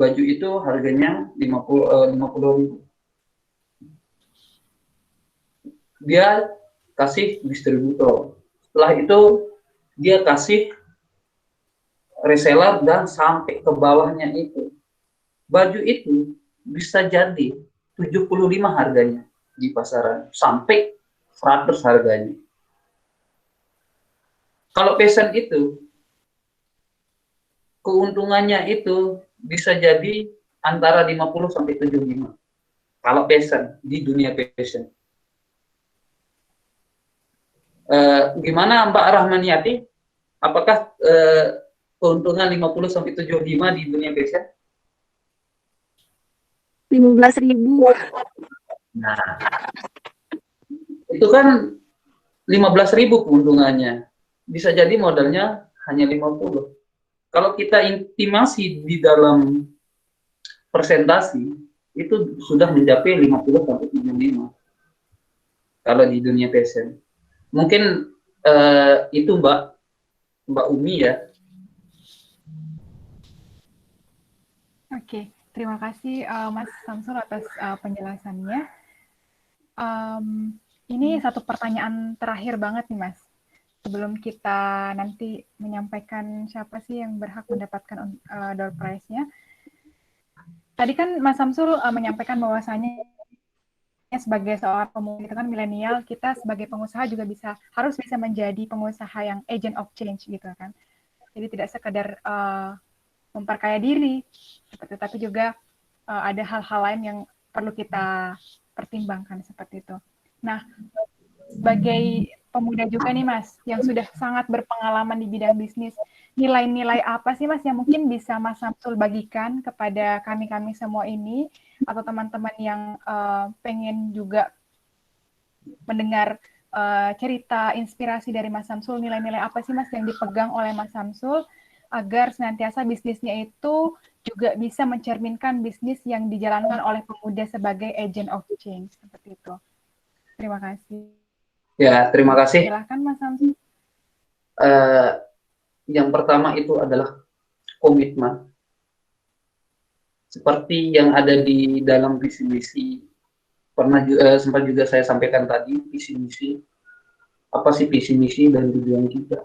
Baju itu harganya 50.000. Dia kasih distributor. Setelah itu dia kasih reseller dan sampai ke bawahnya itu. Baju itu bisa jadi 75 harganya di pasaran sampai 100 harganya. Kalau fashion itu keuntungannya itu bisa jadi antara 50 sampai 75. Kalau fashion di dunia fashion. Gimana Mbak Rahmaniati? Apakah keuntungan 50 sampai 75 di dunia fashion? 15.000. Nah, itu kan 15.000 keuntungannya. Bisa jadi modalnya hanya 50. Kalau kita intimasi di dalam persentasi, itu sudah mencapai 50 sampai 75. Kalau di dunia fashion. Mungkin itu Mbak Umi ya. Oke, terima kasih Mas Samsul atas penjelasannya. Ini satu pertanyaan terakhir banget nih Mas. Sebelum kita nanti menyampaikan siapa sih yang berhak mendapatkan door prize-nya. Tadi kan Mas Samsul menyampaikan bahwasanya sebagai seorang pemuda itu kan milenial, kita sebagai pengusaha juga harus bisa menjadi pengusaha yang agent of change gitu kan. Jadi tidak sekedar memperkaya diri, tetapi juga ada hal-hal lain yang perlu kita pertimbangkan seperti itu. Nah, sebagai pemuda juga nih Mas, yang sudah sangat berpengalaman di bidang bisnis, nilai-nilai apa sih Mas yang mungkin bisa Mas Samsul bagikan kepada kami-kami semua ini, atau teman-teman yang pengen juga mendengar cerita inspirasi dari Mas Samsul, nilai-nilai apa sih Mas yang dipegang oleh Mas Samsul, agar senantiasa bisnisnya itu juga bisa mencerminkan bisnis yang dijalankan oleh pemuda sebagai agent of change, seperti itu. Terima kasih. Ya, terima kasih. Silakan Mas Samsul. Yang pertama itu adalah komitmen. Seperti yang ada di dalam visi misi, sempat juga saya sampaikan tadi, visi misi. Apa sih visi misi dan tujuan kita?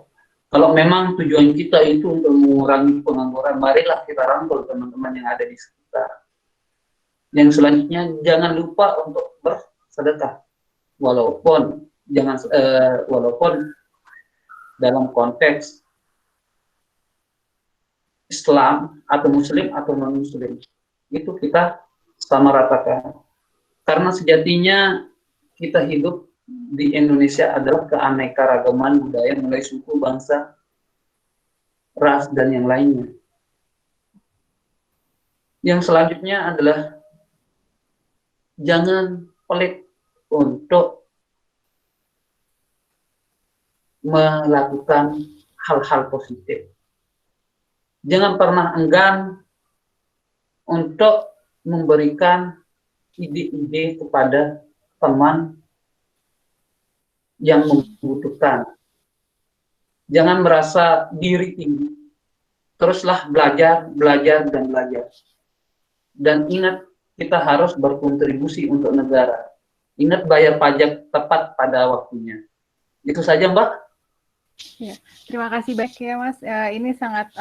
Kalau memang tujuan kita itu untuk mengurangi pengangguran, marilah kita rangkul teman-teman yang ada di sekitar. Yang selanjutnya, jangan lupa untuk bersedekah. Walaupun dalam konteks Islam atau Muslim atau non-Muslim, itu kita sama ratakan. Karena sejatinya kita hidup di Indonesia adalah keanekaragaman budaya, mulai suku, bangsa, ras, dan yang lainnya. Yang selanjutnya adalah jangan pelit untuk melakukan hal-hal positif. Jangan pernah enggan untuk memberikan ide-ide kepada teman yang membutuhkan. Jangan merasa diri tinggi. Teruslah belajar, belajar, dan belajar. Dan ingat, kita harus berkontribusi untuk negara. Ingat, bayar pajak tepat pada waktunya. Itu saja, Mbak. Ya, terima kasih banyak ya Mas. Ini sangat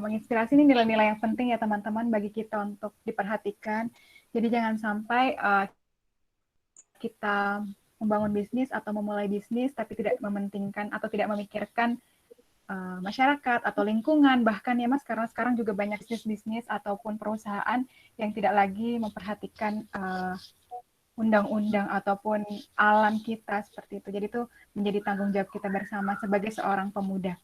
menginspirasi, ini nilai-nilai yang penting ya teman-teman bagi kita untuk diperhatikan. Jadi jangan sampai kita membangun bisnis atau memulai bisnis tapi tidak mementingkan atau tidak memikirkan masyarakat atau lingkungan, bahkan ya Mas, karena sekarang juga banyak bisnis-bisnis ataupun perusahaan yang tidak lagi memperhatikan undang-undang ataupun alam kita seperti itu. Jadi itu menjadi tanggung jawab kita bersama sebagai seorang pemuda.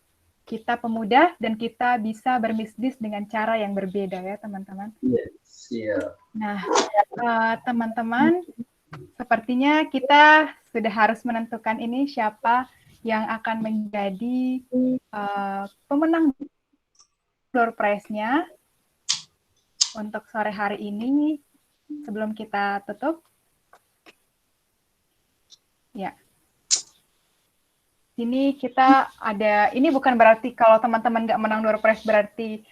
Kita pemuda dan kita bisa berbisnis dengan cara yang berbeda ya teman-teman. Yes, yeah. Nah, teman-teman, sepertinya kita sudah harus menentukan ini siapa yang akan menjadi pemenang door prize-nya untuk sore hari ini. Sebelum kita tutup, ya. Ini kita ada, ini bukan berarti kalau teman-teman nggak menang door prize berarti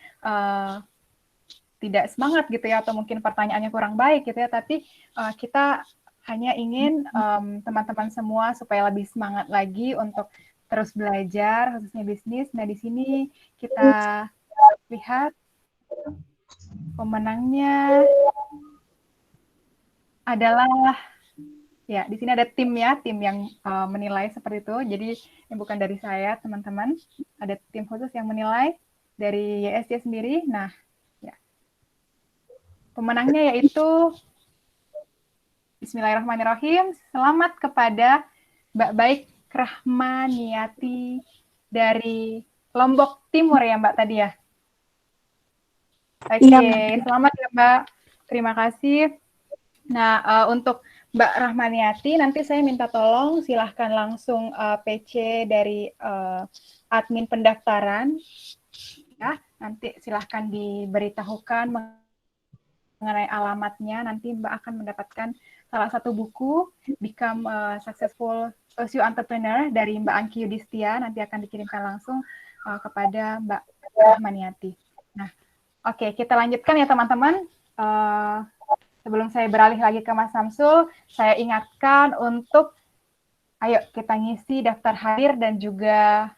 tidak semangat gitu ya, atau mungkin pertanyaannya kurang baik gitu ya, tapi kita hanya ingin teman-teman semua supaya lebih semangat lagi untuk terus belajar, khususnya bisnis. Nah, di sini kita lihat pemenangnya adalah, ya, di sini ada tim ya, tim yang menilai seperti itu. Jadi ini bukan dari saya, teman-teman. Ada tim khusus yang menilai dari YSC sendiri. Nah, ya. Pemenangnya yaitu, bismillahirrahmanirrahim, selamat kepada Mbak Baik Rahmaniati dari Lombok Timur ya Mbak tadi ya? Oke, Iya, selamat ya Mbak. Terima kasih. Nah, untuk Mbak Rahmaniati, nanti saya minta tolong silahkan langsung PC dari admin pendaftaran. Ya, nanti silahkan diberitahukan mengenai alamatnya. Nanti Mbak akan mendapatkan salah satu buku, Become a Successful Socio Entrepreneur dari Mbak Angki Yudhistia. Nanti akan dikirimkan langsung kepada Mbak Rahmaniati. Nah, oke, kita lanjutkan ya teman-teman. Sebelum saya beralih lagi ke Mas Samsul, saya ingatkan untuk ayo kita ngisi daftar hadir dan juga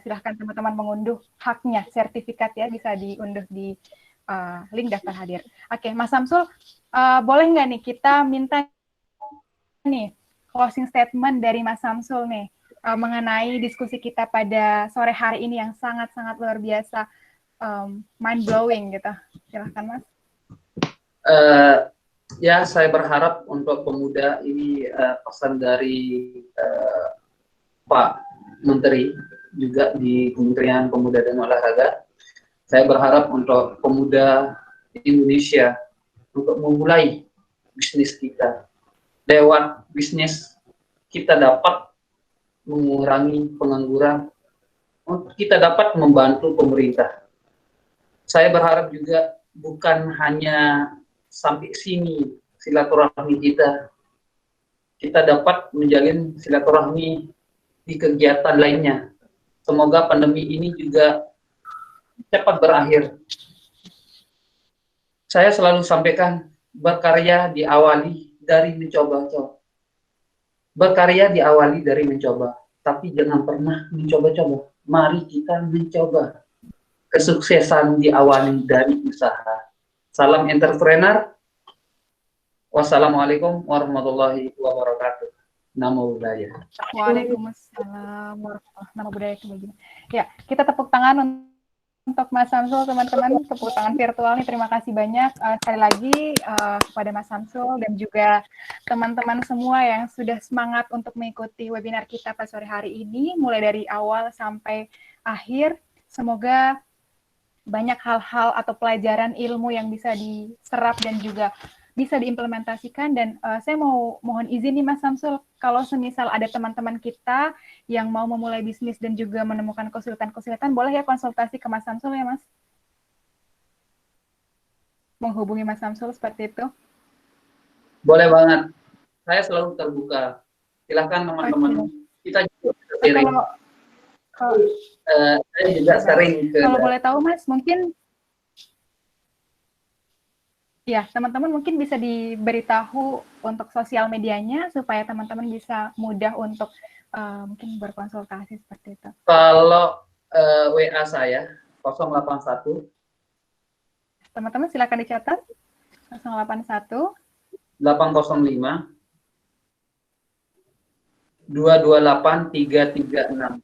silahkan teman-teman mengunduh haknya, sertifikat ya, bisa diunduh di link daftar hadir. Oke, Mas Samsul, boleh nggak nih kita minta nih closing statement dari Mas Samsul nih mengenai diskusi kita pada sore hari ini yang sangat-sangat luar biasa, mind blowing gitu. Silahkan Mas. Ya, saya berharap untuk pemuda ini pesan dari Pak Menteri juga di Kementerian Pemuda dan Olahraga. Saya berharap untuk pemuda Indonesia untuk memulai bisnis kita. Lewat bisnis kita dapat mengurangi pengangguran, kita dapat membantu pemerintah. Saya berharap juga bukan hanya sampai sini silaturahmi kita dapat menjalin silaturahmi di kegiatan lainnya. Semoga pandemi ini juga cepat berakhir. Saya selalu sampaikan, berkarya diawali dari mencoba-coba. Berkarya diawali dari mencoba, tapi jangan pernah mencoba-coba. Mari kita mencoba. Kesuksesan diawali dari usaha. Salam entrepreneur. Wassalamualaikum warahmatullahi wabarakatuh. Namo Buddhaya. Waalaikumsalam warahmatullahi wabarakatuh. Ya, kita tepuk tangan untuk Mas Samsul, teman-teman. Tepuk tangan virtual nih, terima kasih banyak sekali lagi kepada Mas Samsul dan juga teman-teman semua yang sudah semangat untuk mengikuti webinar kita pada sore hari ini, mulai dari awal sampai akhir. Semoga banyak hal-hal atau pelajaran ilmu yang bisa diserap dan juga bisa diimplementasikan. Dan saya mau mohon izin nih Mas Samsul, kalau semisal ada teman-teman kita yang mau memulai bisnis dan juga menemukan kesulitan-kesulitan, boleh ya konsultasi ke Mas Samsul ya, Mas? Menghubungi Mas Samsul seperti itu. Boleh banget. Saya selalu terbuka. Silahkan teman-teman. Kita juga sharing. Saya juga sering ke... Kalau boleh tahu, Mas, mungkin ya, teman-teman mungkin bisa diberitahu untuk sosial medianya supaya teman-teman bisa mudah untuk mungkin berkonsultasi seperti itu. Kalau WA saya 081 Teman-teman silakan dicatat 081 805 228 336.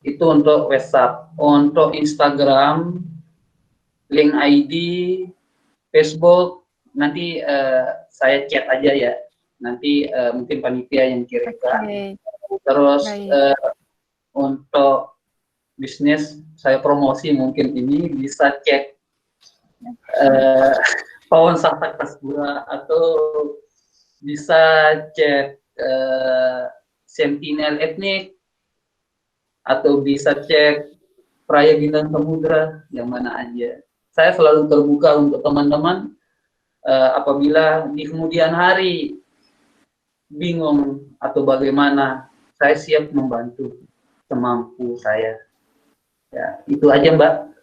Itu untuk WhatsApp. Untuk Instagram, link ID, Facebook, nanti saya chat aja ya. Nanti mungkin panitia yang kirimkan. Okay. Terus untuk bisnis saya promosi mungkin ini bisa cek Pawon Sakta Kasbura atau bisa cek Sentinel Etnik atau bisa cek Praya Bintang Samudra, yang mana aja. Saya selalu terbuka untuk teman-teman apabila di kemudian hari bingung atau bagaimana, saya siap membantu semampu saya. Ya, itu aja, Mbak.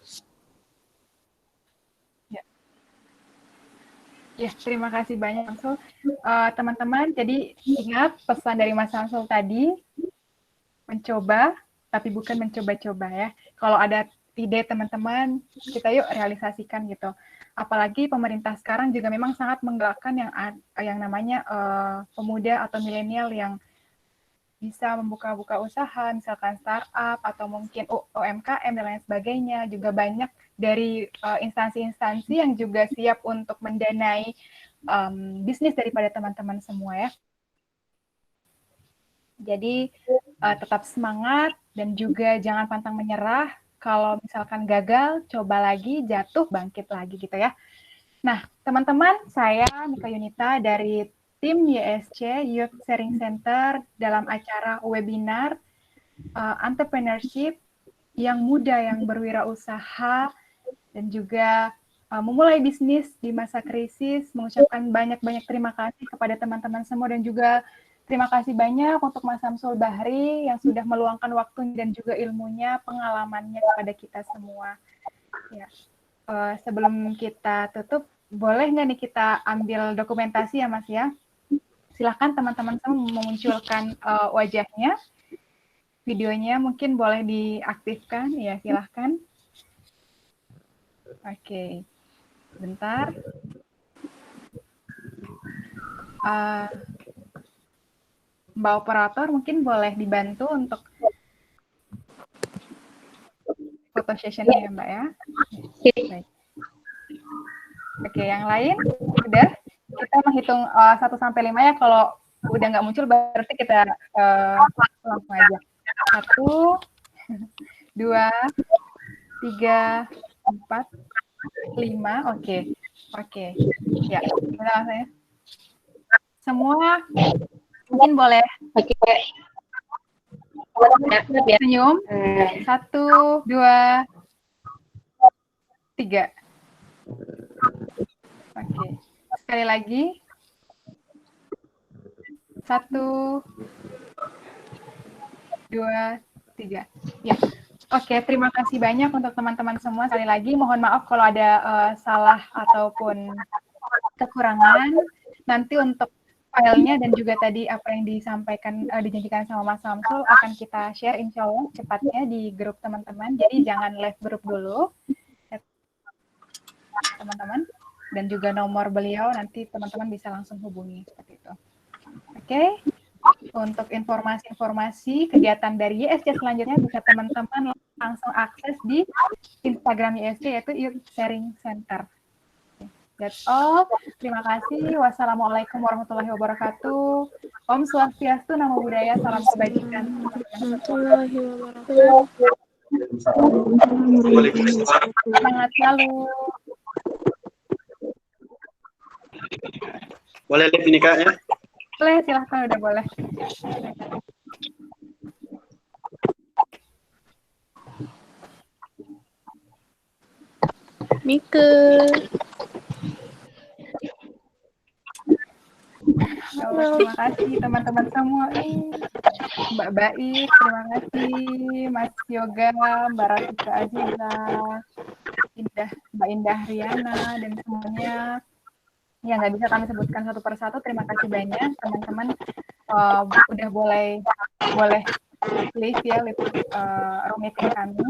Ya, terima kasih banyak, Samsul. Teman-teman, jadi ingat pesan dari Mas Samsul tadi, mencoba, tapi bukan mencoba-coba ya. Kalau ada ide teman-teman, kita yuk realisasikan gitu. Apalagi pemerintah sekarang juga memang sangat menggerakkan yang namanya pemuda atau milenial yang bisa membuka-buka usaha, misalkan startup atau mungkin UMKM dan lain sebagainya. Juga banyak dari instansi-instansi yang juga siap untuk mendanai bisnis daripada teman-teman semua ya. Jadi tetap semangat dan juga jangan pantang menyerah. Kalau misalkan gagal, coba lagi, jatuh, bangkit lagi gitu ya. Nah, teman-teman, saya Mika Yunita dari tim YSC Youth Sharing Center dalam acara webinar entrepreneurship yang muda yang berwirausaha dan juga memulai bisnis di masa krisis. Mengucapkan banyak-banyak terima kasih kepada teman-teman semua dan juga terima kasih banyak untuk Mas Samsul Bahri yang sudah meluangkan waktunya dan juga ilmunya, pengalamannya kepada kita semua. Ya. Sebelum kita tutup, boleh nggak nih kita ambil dokumentasi ya Mas ya? Silahkan teman-teman semua memunculkan wajahnya. Videonya mungkin boleh diaktifkan, ya silahkan. Oke, bentar. Mbak operator mungkin boleh dibantu untuk foto sessionnya ya Mbak ya. Baik. Oke, yang lain udah. Kita menghitung 1-5 ya. Kalau udah nggak muncul berarti kita langsung aja. 1, 2, 3, 4, 5. Oke. Ya, udah saya. Semua mungkin boleh senyum. 1, 2, 3. Oke. Sekali lagi. 1, 2, 3. Ya. Oke, terima kasih banyak untuk teman-teman semua. Sekali lagi, mohon maaf kalau ada salah ataupun kekurangan. Nanti untuk filenya dan juga tadi apa yang disampaikan, dijanjikan sama Mas Samsul akan kita share insya Allah cepatnya di grup teman-teman. Jadi jangan live grup dulu, teman-teman. Dan juga nomor beliau nanti teman-teman bisa langsung hubungi seperti itu. Oke. Untuk informasi-informasi kegiatan dari YSC selanjutnya bisa teman-teman langsung akses di Instagram YSC yaitu Youth Sharing Center. That's all. Terima kasih. Wassalamualaikum warahmatullahi wabarakatuh. Om Swastiastu, Namo Buddhaya, salam kebajikan. Warahmatullahi wabarakatuh. Semangat selalu. Boleh live ini Kak ya? Boleh, silahkan udah boleh. Mike. Halo, terima kasih teman-teman semua. Mbak Baik, terima kasih. Mas Yoga, Mbak Ratika Aziza, Mbak Indah Riana, dan semuanya yang nggak bisa kami sebutkan satu persatu. Terima kasih banyak teman-teman. Udah boleh leave ya, room meeting kami.